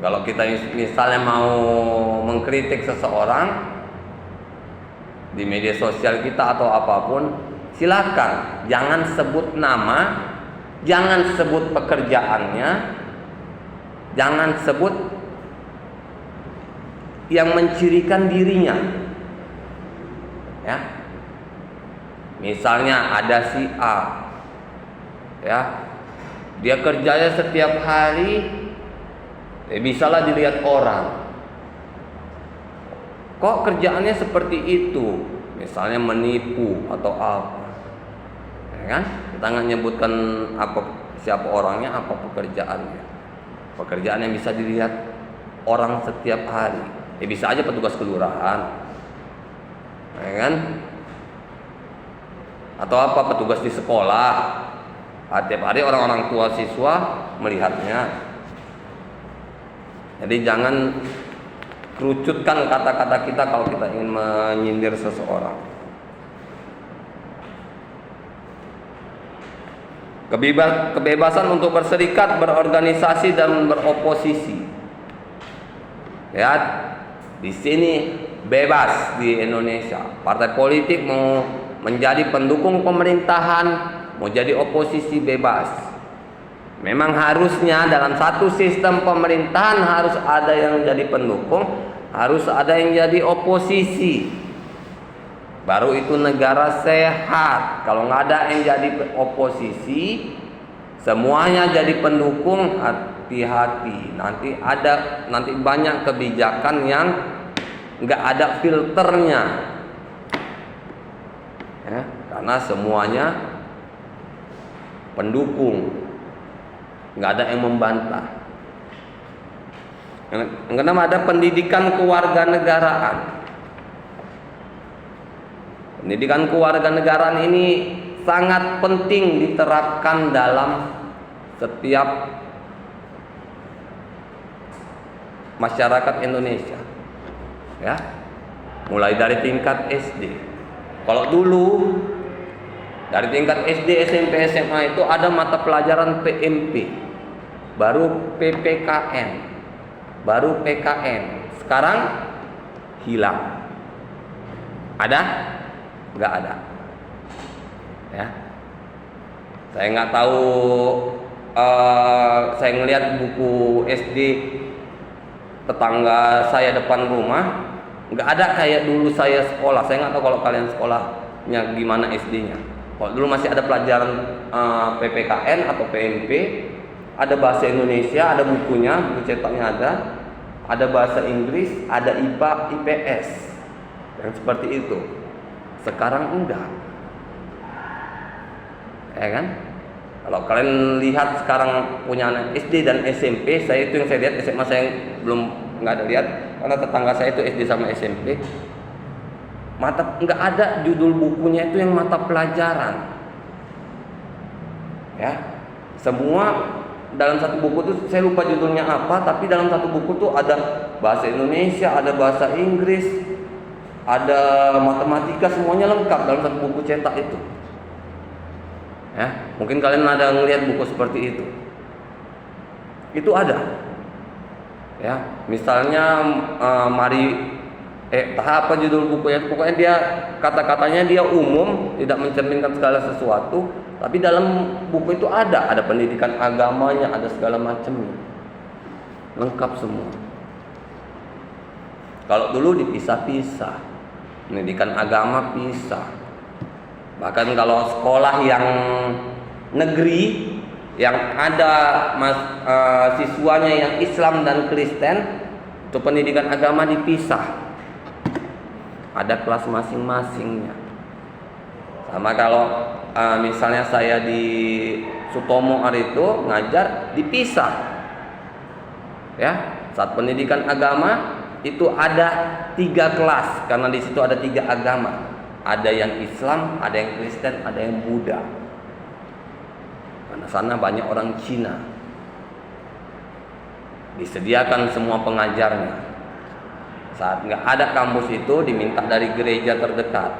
Kalau kita misalnya mau mengkritik seseorang di media sosial kita atau apapun, silakan, jangan sebut nama, jangan sebut pekerjaannya, jangan sebut yang mencirikan dirinya. Ya. Misalnya ada si A, ya, dia kerjanya setiap hari, bisalah dilihat orang. Kok kerjaannya seperti itu? Misalnya menipu atau apa, ya kan? Kita nggak nyebutkan apa siapa orangnya, apa pekerjaannya. Pekerjaan yang bisa dilihat orang setiap hari. Bisa aja petugas kelurahan, ya kan? Atau apa petugas di sekolah. Setiap hari orang-orang tua siswa melihatnya. Jadi jangan kerucutkan kata-kata kita kalau kita ingin menyindir seseorang. Kebebasan untuk berserikat, berorganisasi dan beroposisi. Ya, di sini bebas di Indonesia. Partai politik mau menjadi pendukung pemerintahan, mau jadi oposisi bebas. Memang harusnya dalam satu sistem pemerintahan harus ada yang jadi pendukung, harus ada yang jadi oposisi. Baru itu negara sehat. Kalau nggak ada yang jadi oposisi, semuanya jadi pendukung, hati-hati. Nanti banyak kebijakan yang nggak ada filternya, ya, karena semuanya pendukung. Nggak ada yang membantah. Yang kedua ada pendidikan kewarganegaraan. Pendidikan kewarganegaraan ini sangat penting diterapkan dalam setiap masyarakat Indonesia. Ya. Mulai dari tingkat SD. Kalau dulu dari tingkat SD, SMP, SMA itu ada mata pelajaran PMP, baru PPKN, baru PKN. Sekarang hilang. Ada? Nggak ada. Ya. Saya nggak tahu. Saya ngelihat buku SD tetangga saya depan rumah, nggak ada kayak dulu saya sekolah. Saya nggak tahu kalau kalian sekolahnya gimana SD-nya. Kalau dulu masih ada pelajaran PPKN atau PMP, ada bahasa Indonesia, ada bukunya, buku cetaknya ada bahasa Inggris, ada IPA, IPS, yang seperti itu. Sekarang enggak, ya kan? Kalau kalian lihat sekarang punya anak SD dan SMP, saya itu yang saya lihat, SMA saya belum nggak ada lihat, karena tetangga saya itu SD sama SMP. Nggak ada judul bukunya itu yang mata pelajaran, ya. Semua dalam satu buku itu saya lupa judulnya apa, tapi dalam satu buku tuh ada bahasa Indonesia, ada bahasa Inggris, ada matematika, semuanya lengkap dalam satu buku cetak itu. Ya, mungkin kalian ada ngelihat buku seperti itu. Itu ada. Ya, misalnya apa judul bukunya? Pokoknya dia kata-katanya dia umum, tidak mencerminkan segala sesuatu, tapi dalam buku itu ada pendidikan agamanya, ada segala macamnya, lengkap semua. Kalau dulu dipisah-pisah, pendidikan agama pisah, Bahkan kalau sekolah yang negeri yang ada siswanya yang Islam dan Kristen, itu pendidikan agama dipisah, ada kelas masing-masingnya. Sama kalau misalnya saya di Sutomo hari itu ngajar, dipisah ya. Saat pendidikan agama itu ada 3 kelas, karena di situ ada 3 agama, ada yang Islam, ada yang Kristen, ada yang Buddha. Karena sana banyak orang Cina. Disediakan semua pengajarnya. Saat nggak ada kampus itu, diminta dari gereja terdekat,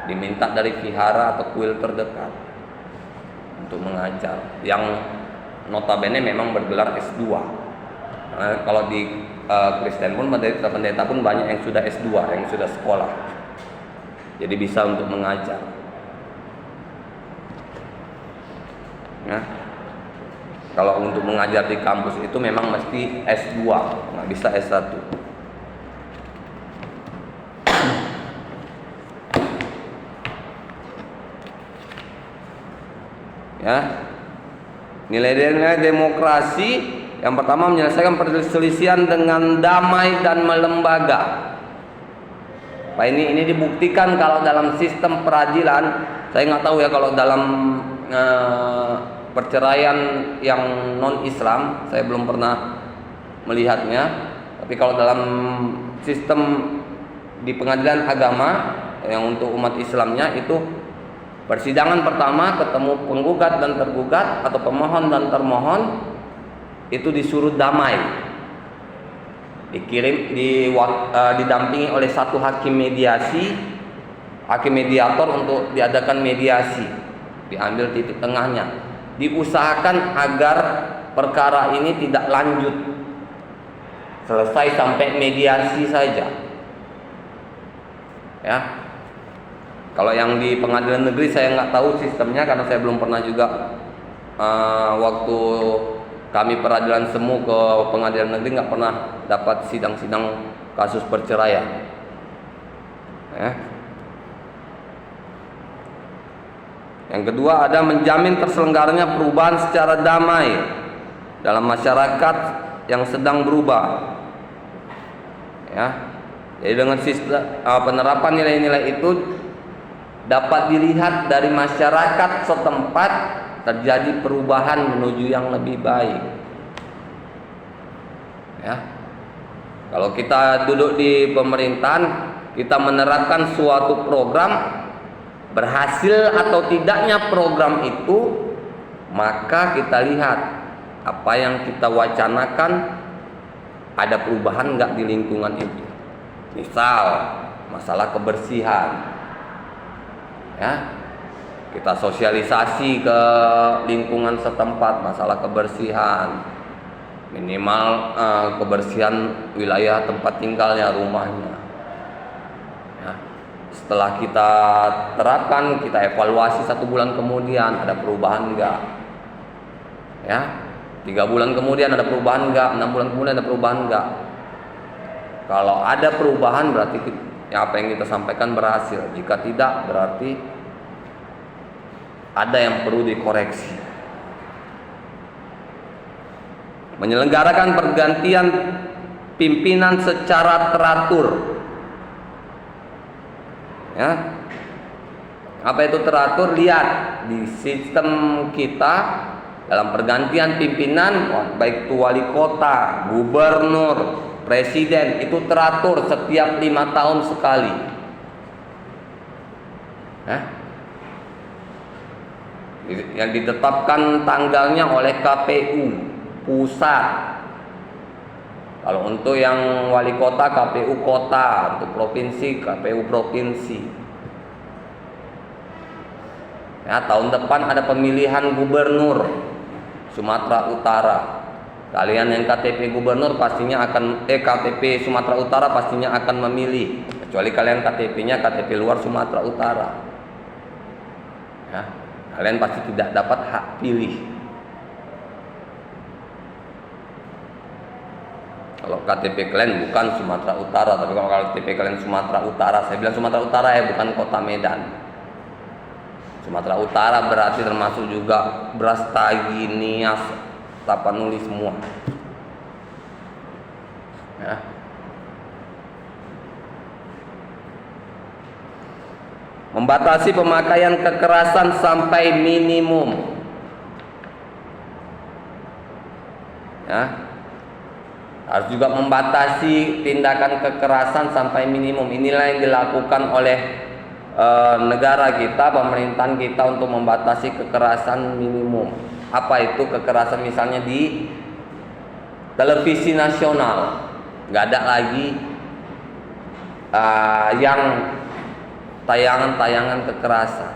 diminta dari vihara atau kuil terdekat untuk mengajar. Yang notabene memang bergelar S2. Karena kalau di Kristen pun pendeta pun banyak yang sudah S2, yang sudah sekolah. Jadi bisa untuk mengajar. Ya. Kalau untuk mengajar di kampus itu memang mesti S2, nggak bisa S1. Ya. Nilai-nilai demokrasi yang pertama, menyelesaikan perselisihan dengan damai dan melembaga. Pak, ini dibuktikan kalau dalam sistem peradilan. Saya nggak tahu ya kalau dalam perceraian yang non-Islam, saya belum pernah melihatnya. Tapi kalau dalam sistem di pengadilan agama yang untuk umat Islamnya itu, persidangan pertama ketemu penggugat dan tergugat atau pemohon dan termohon itu disuruh damai, didampingi oleh satu hakim mediasi, hakim mediator untuk diadakan mediasi, diambil titik tengahnya, diusahakan agar perkara ini tidak lanjut, selesai sampai mediasi saja. Ya. Kalau yang di pengadilan negeri saya nggak tahu sistemnya, karena saya belum pernah juga waktu kami peradilan semu ke pengadilan negeri nggak pernah dapat sidang-sidang kasus perceraian. Ya. Yang kedua, ada menjamin terselenggaranya perubahan secara damai dalam masyarakat yang sedang berubah. Ya. Jadi dengan sistem penerapan nilai-nilai itu dapat dilihat dari masyarakat setempat terjadi perubahan menuju yang lebih baik. Ya. Kalau kita duduk di pemerintahan, kita menerapkan suatu program, berhasil atau tidaknya program itu, maka kita lihat apa yang kita wacanakan ada perubahan nggak di lingkungan itu. Misal masalah kebersihan, ya, kita sosialisasi ke lingkungan setempat masalah kebersihan, minimal kebersihan wilayah tempat tinggalnya, rumahnya. Ya. Setelah kita terapkan, kita evaluasi 1 bulan kemudian ada perubahan enggak, ya, 3 bulan kemudian ada perubahan enggak, 6 bulan kemudian ada perubahan enggak. Kalau ada perubahan berarti ya apa yang kita sampaikan berhasil. Jika tidak, berarti ada yang perlu dikoreksi. Menyelenggarakan pergantian pimpinan secara teratur. Ya. Apa itu teratur? Lihat di sistem kita dalam pergantian pimpinan, baik itu wali kota, gubernur, presiden, itu teratur setiap 5 tahun sekali. Yang ditetapkan tanggalnya oleh KPU pusat. Kalau untuk yang wali kota, KPU kota, untuk provinsi, KPU provinsi. Ya, tahun depan ada pemilihan gubernur Sumatera Utara. Kalian yang KTP gubernur pastinya akan KTP Sumatera Utara pastinya akan memilih, kecuali kalian KTP-nya KTP luar Sumatera Utara. Ya, kalian pasti tidak dapat hak pilih. Kalau KTP kalian bukan Sumatera Utara, tapi kalau KTP kalian Sumatera Utara, saya bilang Sumatera Utara ya, bukan kota Medan. Sumatera Utara berarti termasuk juga Brastagi, Nias, Tapanuli semua. Ya. Membatasi pemakaian kekerasan sampai minimum. Ya. Harus juga membatasi tindakan kekerasan sampai minimum. Inilah yang dilakukan oleh negara kita, pemerintahan kita untuk membatasi kekerasan minimum. Apa itu kekerasan? Misalnya di televisi nasional nggak ada lagi yang tayangan-tayangan kekerasan.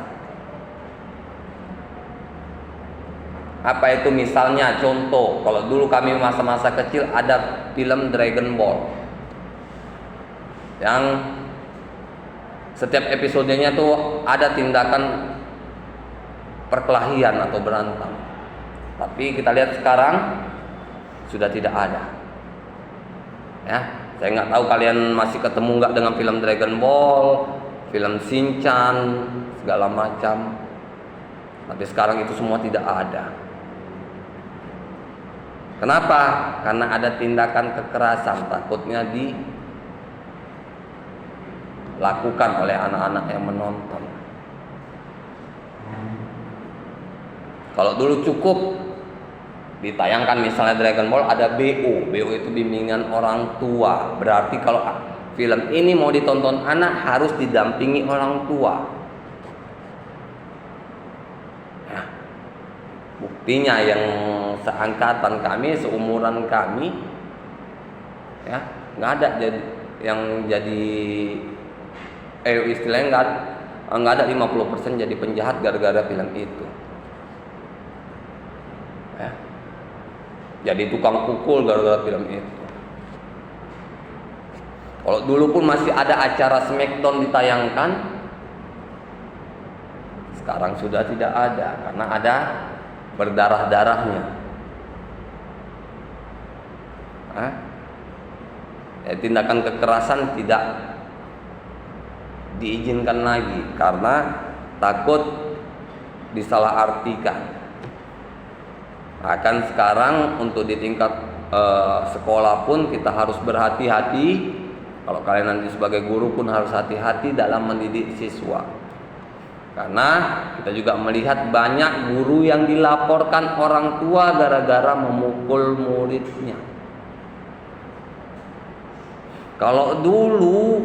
Apa itu? Misalnya contoh, kalau dulu kami masa-masa kecil ada film Dragon Ball yang setiap episodenya tuh ada tindakan perkelahian atau berantem. Tapi kita lihat sekarang sudah tidak ada. Ya, saya nggak tahu kalian masih ketemu nggak dengan film Dragon Ball, film Shinchan, segala macam. Tapi sekarang itu semua tidak ada. Kenapa? Karena ada tindakan kekerasan, takutnya dilakukan oleh anak-anak yang menonton. Kalau dulu cukup ditayangkan misalnya Dragon Ball, ada BO. BO itu bimbingan orang tua. Berarti kalau film ini mau ditonton anak harus didampingi orang tua. Buktinya yang seangkatan kami, seumuran kami, ya nggak ada yang jadi istilahnya nggak ada 50% jadi penjahat gara-gara film itu. Ya. Jadi tukang pukul gara-gara film itu. Kalau dulu pun masih ada acara Smackdown ditayangkan, sekarang sudah tidak ada karena ada berdarah-darahnya. Ya, tindakan kekerasan tidak diizinkan lagi karena takut disalahartikan. Bahkan sekarang untuk di tingkat sekolah pun kita harus berhati-hati. Kalau kalian nanti sebagai guru pun harus hati-hati dalam mendidik siswa. Karena kita juga melihat banyak guru yang dilaporkan orang tua gara-gara memukul muridnya. Kalau dulu,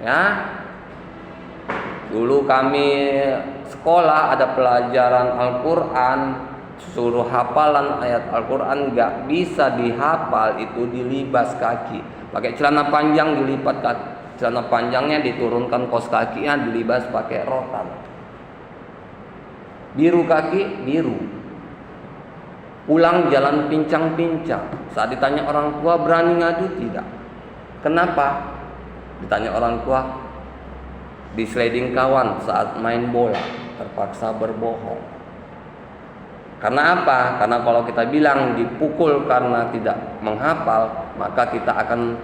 ya, dulu kami sekolah ada pelajaran Al-Quran, suruh hafalan ayat Al-Quran nggak bisa dihafal, itu dilibas kaki. Pakai celana panjang dilipat kaki. Celana panjangnya diturunkan kos kakinya, dilibas pakai rotan. Biru kaki, biru. Pulang jalan pincang-pincang. Saat ditanya orang tua berani ngadu? Tidak. Kenapa? Ditanya orang tua, di sliding kawan saat main bola, terpaksa berbohong. Karena apa? Karena kalau kita bilang dipukul karena tidak menghafal, maka kita akan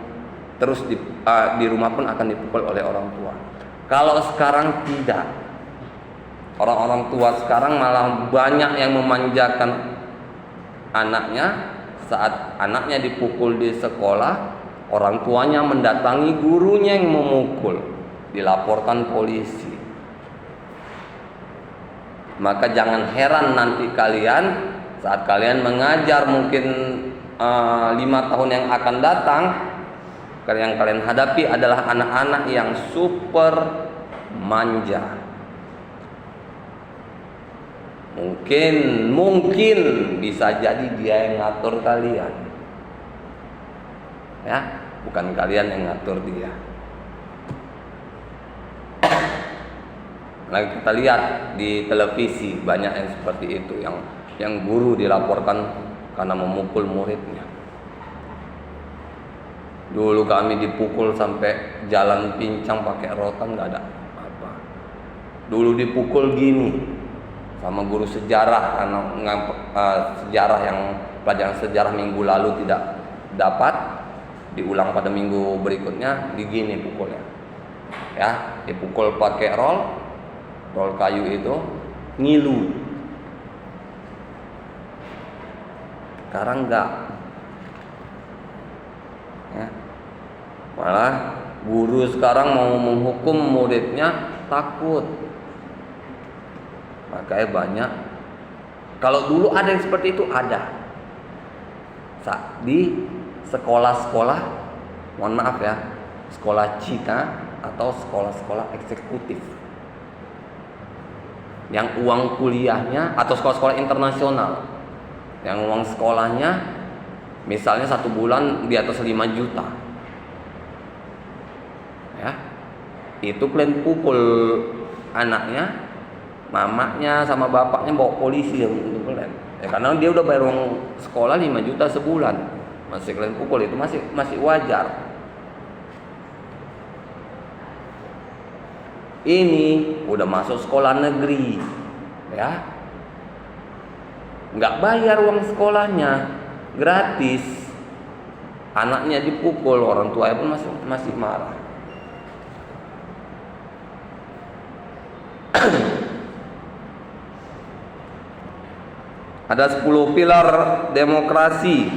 terus di rumah pun akan dipukul oleh orang tua. Kalau sekarang tidak, orang-orang tua sekarang malah banyak yang memanjakan anaknya. Saat anaknya dipukul di sekolah, orang tuanya mendatangi gurunya yang memukul, dilaporkan polisi. Maka jangan heran nanti kalian saat kalian mengajar mungkin 5 tahun yang akan datang, yang kalian hadapi adalah anak-anak yang super manja. Mungkin bisa jadi dia yang ngatur kalian. Ya, bukan kalian yang ngatur dia. Nah, kita lihat di televisi banyak yang seperti itu, yang guru dilaporkan karena memukul muridnya. Dulu kami dipukul sampai jalan pincang pakai rotan, nggak ada apa. Dulu dipukul gini sama guru sejarah karena sejarah yang pelajaran sejarah minggu lalu tidak dapat, diulang pada minggu berikutnya, digini pukulnya. Ya, dipukul pakai roll, rol kayu itu ngilu. Sekarang enggak. Ya. Malah guru sekarang mau menghukum muridnya takut. Makanya banyak. Kalau dulu ada yang seperti itu ada. Di sekolah-sekolah, mohon maaf ya, sekolah Cina atau sekolah-sekolah eksekutif yang uang kuliahnya, atau sekolah-sekolah internasional yang uang sekolahnya misalnya 1 bulan di atas 5 juta ya, itu kalian pukul anaknya, mamanya sama bapaknya bawa polisi untuk kalian ya, karena dia udah bayar uang sekolah 5 juta sebulan, masih kalian pukul, itu masih wajar. Ini udah masuk sekolah negeri ya, nggak bayar uang sekolahnya, gratis, anaknya dipukul, orang tuanya pun masih marah. Ada 10 pilar demokrasi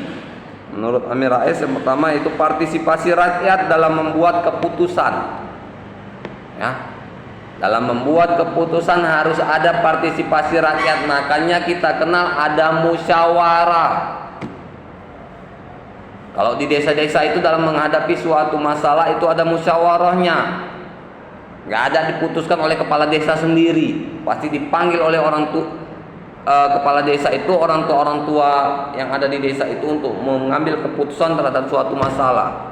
menurut Amin Rais. Yang pertama itu partisipasi rakyat dalam membuat keputusan ya. Dalam membuat keputusan harus ada partisipasi rakyat. Makanya kita kenal ada musyawarah. Kalau di desa-desa itu dalam menghadapi suatu masalah itu ada musyawarahnya. Nggak ada diputuskan oleh kepala desa sendiri. Pasti dipanggil oleh kepala desa itu, orang tua yang ada di desa itu untuk mengambil keputusan terhadap suatu masalah.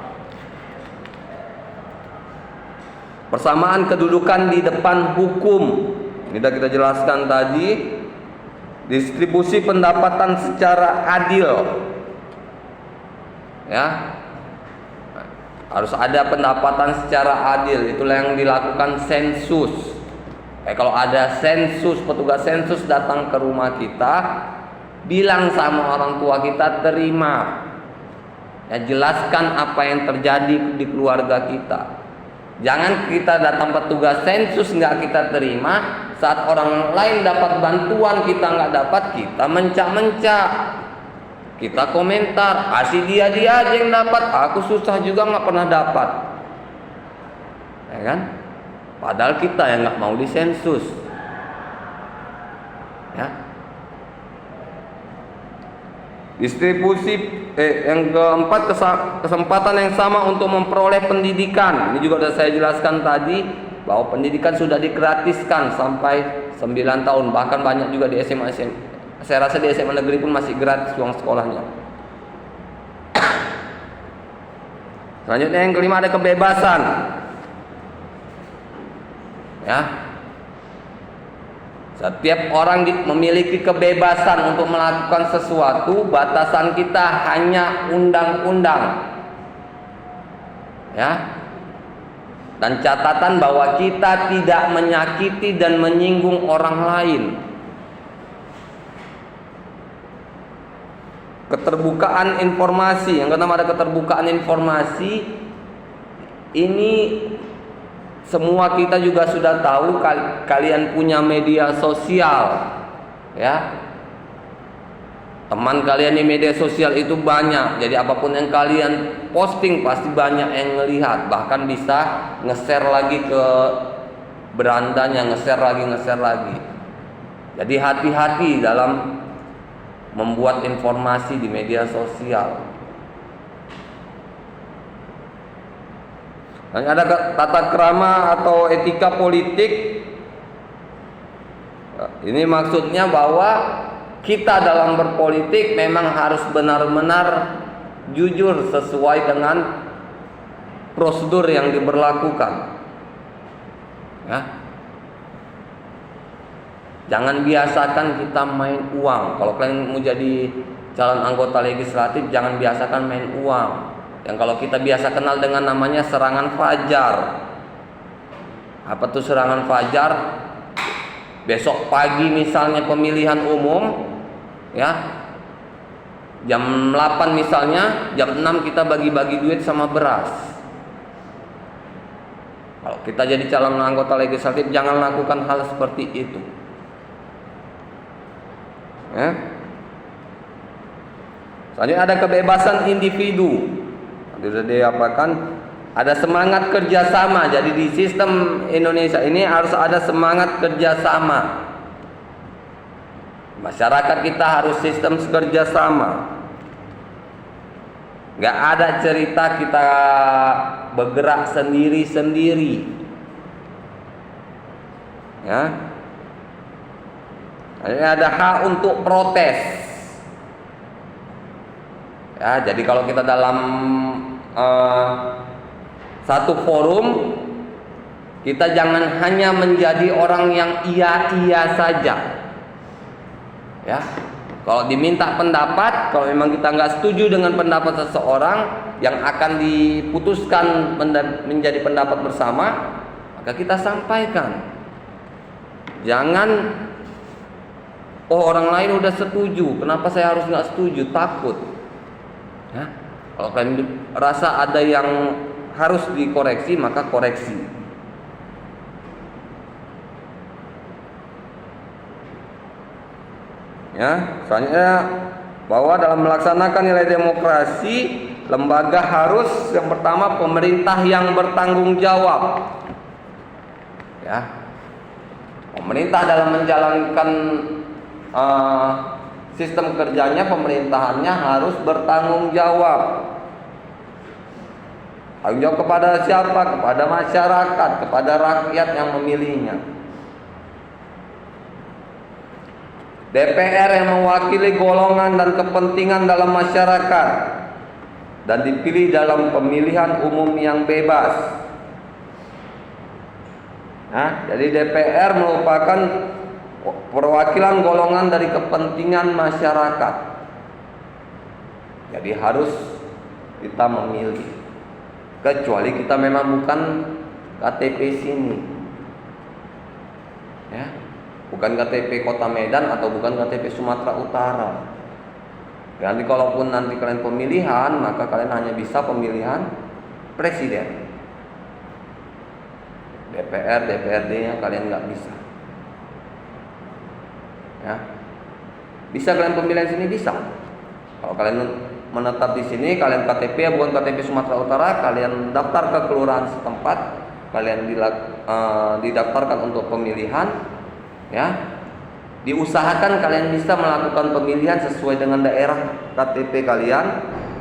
Persamaan kedudukan di depan hukum, ini sudah kita jelaskan tadi. Distribusi pendapatan secara adil ya, harus ada pendapatan secara adil. Itulah yang dilakukan sensus. Kalau ada sensus, petugas sensus datang ke rumah kita, bilang sama orang tua kita, terima ya, jelaskan apa yang terjadi di keluarga kita. Jangan kita datang petugas sensus nggak kita terima, saat orang lain dapat bantuan kita nggak dapat, kita mencak-mencak, kita komentar, kasih dia aja yang dapat, aku susah juga nggak pernah dapat, ya kan? Padahal kita yang nggak mau disensus, ya. Distribusi yang keempat, kesempatan yang sama untuk memperoleh pendidikan. Ini juga sudah saya jelaskan tadi bahwa pendidikan sudah digratiskan sampai 9 tahun, bahkan banyak juga di SMA. Saya rasa di SMA negeri pun masih gratis uang sekolahnya. Selanjutnya yang kelima ada kebebasan. Ya. Setiap orang memiliki kebebasan untuk melakukan sesuatu. Batasan kita hanya undang-undang. Ya. Dan catatan bahwa kita tidak menyakiti dan menyinggung orang lain. Keterbukaan informasi. Yang keenam ada keterbukaan informasi. Ini semua kita juga sudah tahu, kalian punya media sosial ya. Teman kalian di media sosial itu banyak. Jadi apapun yang kalian posting pasti banyak yang ngelihat, bahkan bisa nge-share lagi ke berandanya, nge-share lagi. Jadi hati-hati dalam membuat informasi di media sosial. Dan ada tata krama atau etika politik. Ini maksudnya bahwa kita dalam berpolitik memang harus benar-benar jujur sesuai dengan prosedur yang diberlakukan. Ya. Jangan biasakan kita main uang. Kalau kalian mau jadi calon anggota legislatif, jangan biasakan main uang. Yang kalau kita biasa kenal dengan namanya serangan fajar. Apa tuh serangan fajar? Besok pagi misalnya pemilihan umum, ya, jam 8 misalnya, jam 6 kita bagi-bagi duit sama beras. Kalau kita jadi calon anggota legislatif, jangan lakukan hal seperti itu. Ya. Selanjutnya ada kebebasan individu. Sudah diapakan? Ada semangat kerjasama. Jadi di sistem Indonesia ini harus ada semangat kerjasama. Masyarakat kita harus sistem kerjasama. Gak ada cerita kita bergerak sendiri-sendiri. Ya. Ada hak untuk protes. Ya, jadi kalau kita dalam satu forum, kita jangan hanya menjadi orang yang iya-iya saja. Ya, kalau diminta pendapat, kalau memang kita nggak setuju dengan pendapat seseorang yang akan diputuskan menjadi pendapat bersama, maka kita sampaikan. Jangan, oh orang lain udah setuju, kenapa saya harus nggak setuju? Takut. Ya, kalau kalian rasa ada yang harus dikoreksi, maka koreksi. Ya, selanjutnya bahwa dalam melaksanakan nilai demokrasi, lembaga harus yang pertama pemerintah yang bertanggung jawab. Ya, pemerintah dalam menjalankan sistem kerjanya, pemerintahannya harus bertanggung jawab. Tanggung jawab kepada siapa? Kepada masyarakat, kepada rakyat yang memilihnya. DPR yang mewakili golongan dan kepentingan dalam masyarakat dan dipilih dalam pemilihan umum yang bebas. Nah, jadi DPR merupakan perwakilan golongan dari kepentingan masyarakat. Jadi harus kita memilih. Kecuali kita memang bukan KTP sini. Ya. Bukan KTP Kota Medan atau bukan KTP Sumatera Utara. Nanti kalaupun nanti kalian pemilihan, maka kalian hanya bisa pemilihan presiden. DPR, DPRD-nya kalian nggak bisa. Ya, bisa kalian pemilihan sini bisa. Kalau kalian menetap di sini, kalian KTP bukan KTP Sumatera Utara, kalian daftar ke kelurahan setempat, kalian didaftarkan untuk pemilihan. Ya, diusahakan kalian bisa melakukan pemilihan sesuai dengan daerah KTP kalian.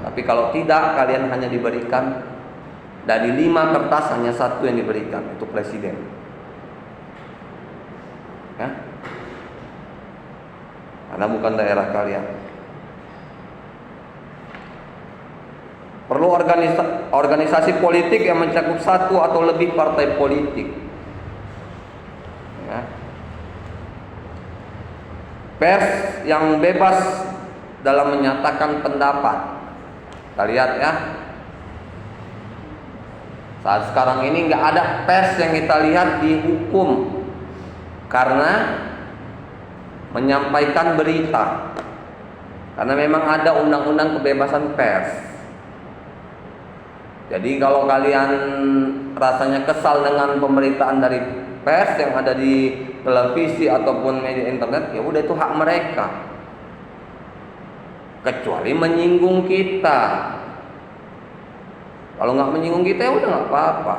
Tapi kalau tidak, kalian hanya diberikan dari 5 kertas hanya 1 yang diberikan, itu presiden. Ya, karena bukan daerah kalian. Perlu organisasi politik yang mencakup 1 atau lebih partai politik. Ya. Pers yang bebas dalam menyatakan pendapat. Kita lihat ya, saat sekarang ini nggak ada pers yang kita lihat dihukum karena menyampaikan berita, karena memang ada undang-undang kebebasan pers. Jadi kalau kalian rasanya kesal dengan pemberitaan dari pers yang ada di televisi ataupun media internet, ya udah itu hak mereka. Kecuali menyinggung kita. Kalau nggak menyinggung kita ya udah nggak apa-apa.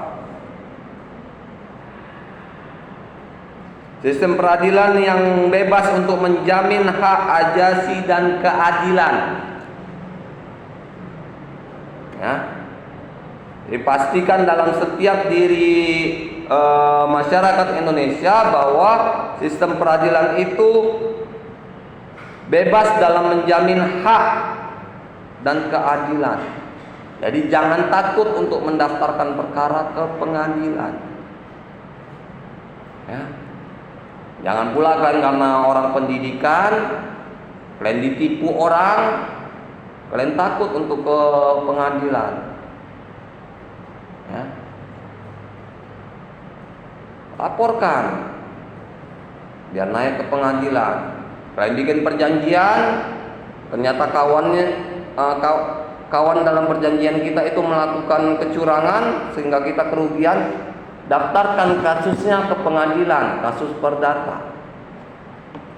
Sistem peradilan yang bebas untuk menjamin hak ajasi dan keadilan. Ya. Dipastikan dalam setiap diri masyarakat Indonesia bahwa sistem peradilan itu bebas dalam menjamin hak dan keadilan. Jadi jangan takut untuk mendaftarkan perkara ke pengadilan. Ya. Jangan pula kalian karena orang pendidikan, kalian ditipu orang, kalian takut untuk ke pengadilan. Ya. Laporkan, biar naik ke pengadilan. Kalian bikin perjanjian, ternyata kawan dalam perjanjian kita itu melakukan kecurangan sehingga kita kerugian, daftarkan kasusnya ke pengadilan, kasus perdata.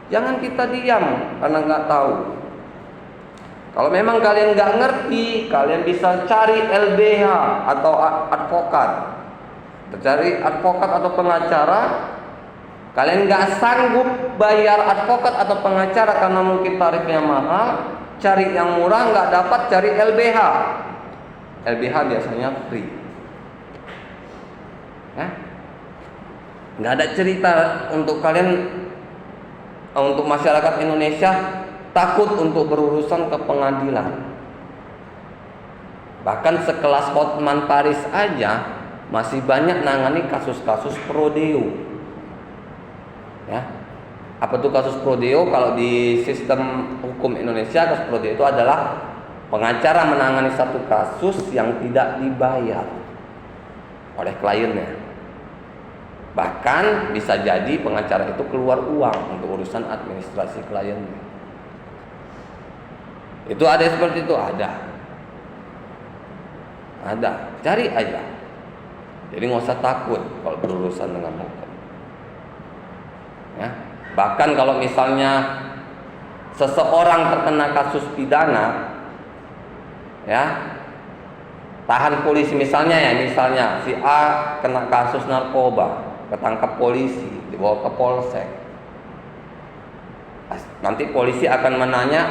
Jangan kita diam karena nggak tahu. Kalau memang kalian nggak ngerti, kalian bisa cari LBH atau advokat. Cari advokat atau pengacara. Kalian nggak sanggup bayar advokat atau pengacara karena mungkin tarifnya mahal, cari yang murah, nggak dapat, cari LBH. LBH biasanya free. Nggak ada cerita untuk kalian, untuk masyarakat Indonesia takut untuk berurusan ke pengadilan. Bahkan sekelas Hotman Paris aja masih banyak nangani kasus-kasus prodeo. Ya, apa tuh kasus prodeo? Kalau di sistem hukum Indonesia, kasus prodeo itu adalah pengacara menangani satu kasus yang tidak dibayar oleh kliennya. Bahkan bisa jadi pengacara itu keluar uang untuk urusan administrasi kliennya. Itu ada seperti itu, ada. Cari aja. Jadi nggak usah takut kalau berurusan dengan hukum. Ya. Bahkan kalau misalnya seseorang terkena kasus pidana, ya, tahan polisi misalnya si A kena kasus narkoba, ketangkap polisi, dibawa ke polsek. Nanti polisi akan menanya,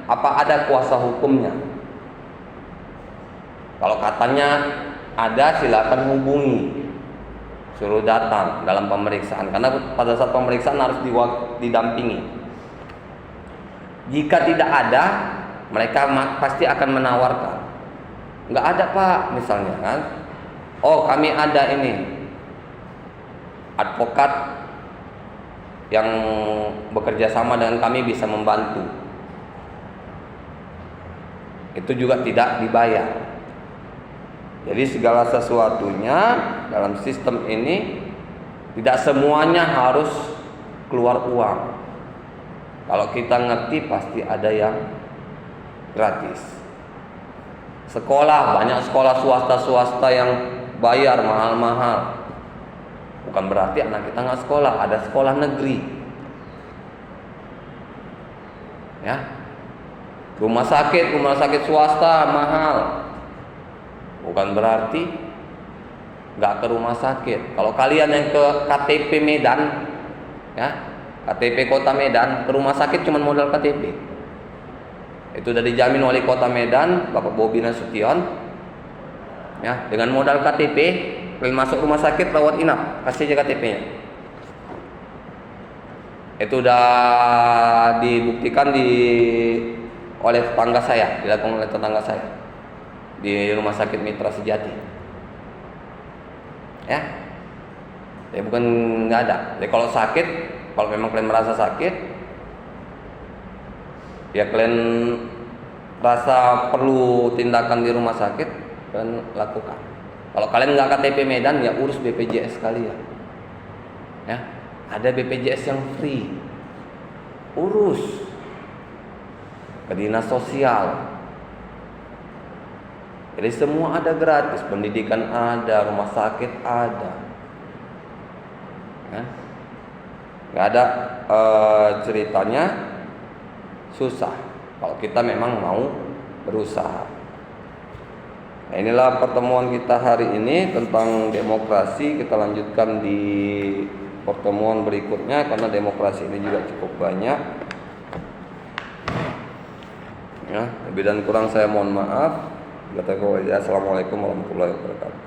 apa ada kuasa hukumnya? Kalau katanya ada, silakan hubungi, suruh datang dalam pemeriksaan, karena pada saat pemeriksaan harus didampingi. Jika tidak ada, mereka pasti akan menawarkan. Nggak ada Pak, misalnya kan? Oh, kami ada ini advokat yang bekerja sama dengan kami, bisa membantu. Itu juga tidak dibayar. Jadi segala sesuatunya dalam sistem ini tidak semuanya harus keluar uang. Kalau kita ngerti pasti ada yang gratis. Sekolah, banyak sekolah swasta yang bayar mahal-mahal. Bukan berarti anak kita nggak sekolah. Ada sekolah negeri. Ya. Rumah sakit swasta mahal. Bukan berarti nggak ke rumah sakit. Kalau kalian yang ke KTP Medan, ya, KTP Kota Medan, ke rumah sakit cuma modal KTP. Itu udah dijamin wali Kota Medan, Bapak Bobi Nasution. Ya, dengan modal KTP, kalian masuk rumah sakit rawat inap, kasih aja KTP-nya. Itu udah dibuktikan oleh tetangga saya, dilakukan oleh tetangga saya di rumah sakit Mitra Sejati. Ya, bukan nggak ada. Jadi kalau sakit, kalau memang kalian merasa sakit, ya kalian rasa perlu tindakan di rumah sakit, kalian lakukan. Kalau kalian nggak KTP Medan, ya urus BPJS kalian. Ya, ada BPJS yang free, urus ke dinas sosial. Jadi semua ada gratis, pendidikan ada, rumah sakit ada. Ya. Nggak ada ceritanya susah kalau kita memang mau berusaha. Nah, inilah pertemuan kita hari ini tentang demokrasi. Kita lanjutkan di pertemuan berikutnya karena demokrasi ini juga cukup banyak. Ya, lebih dan kurang saya mohon maaf. Assalamualaikum warahmatullahi wabarakatuh.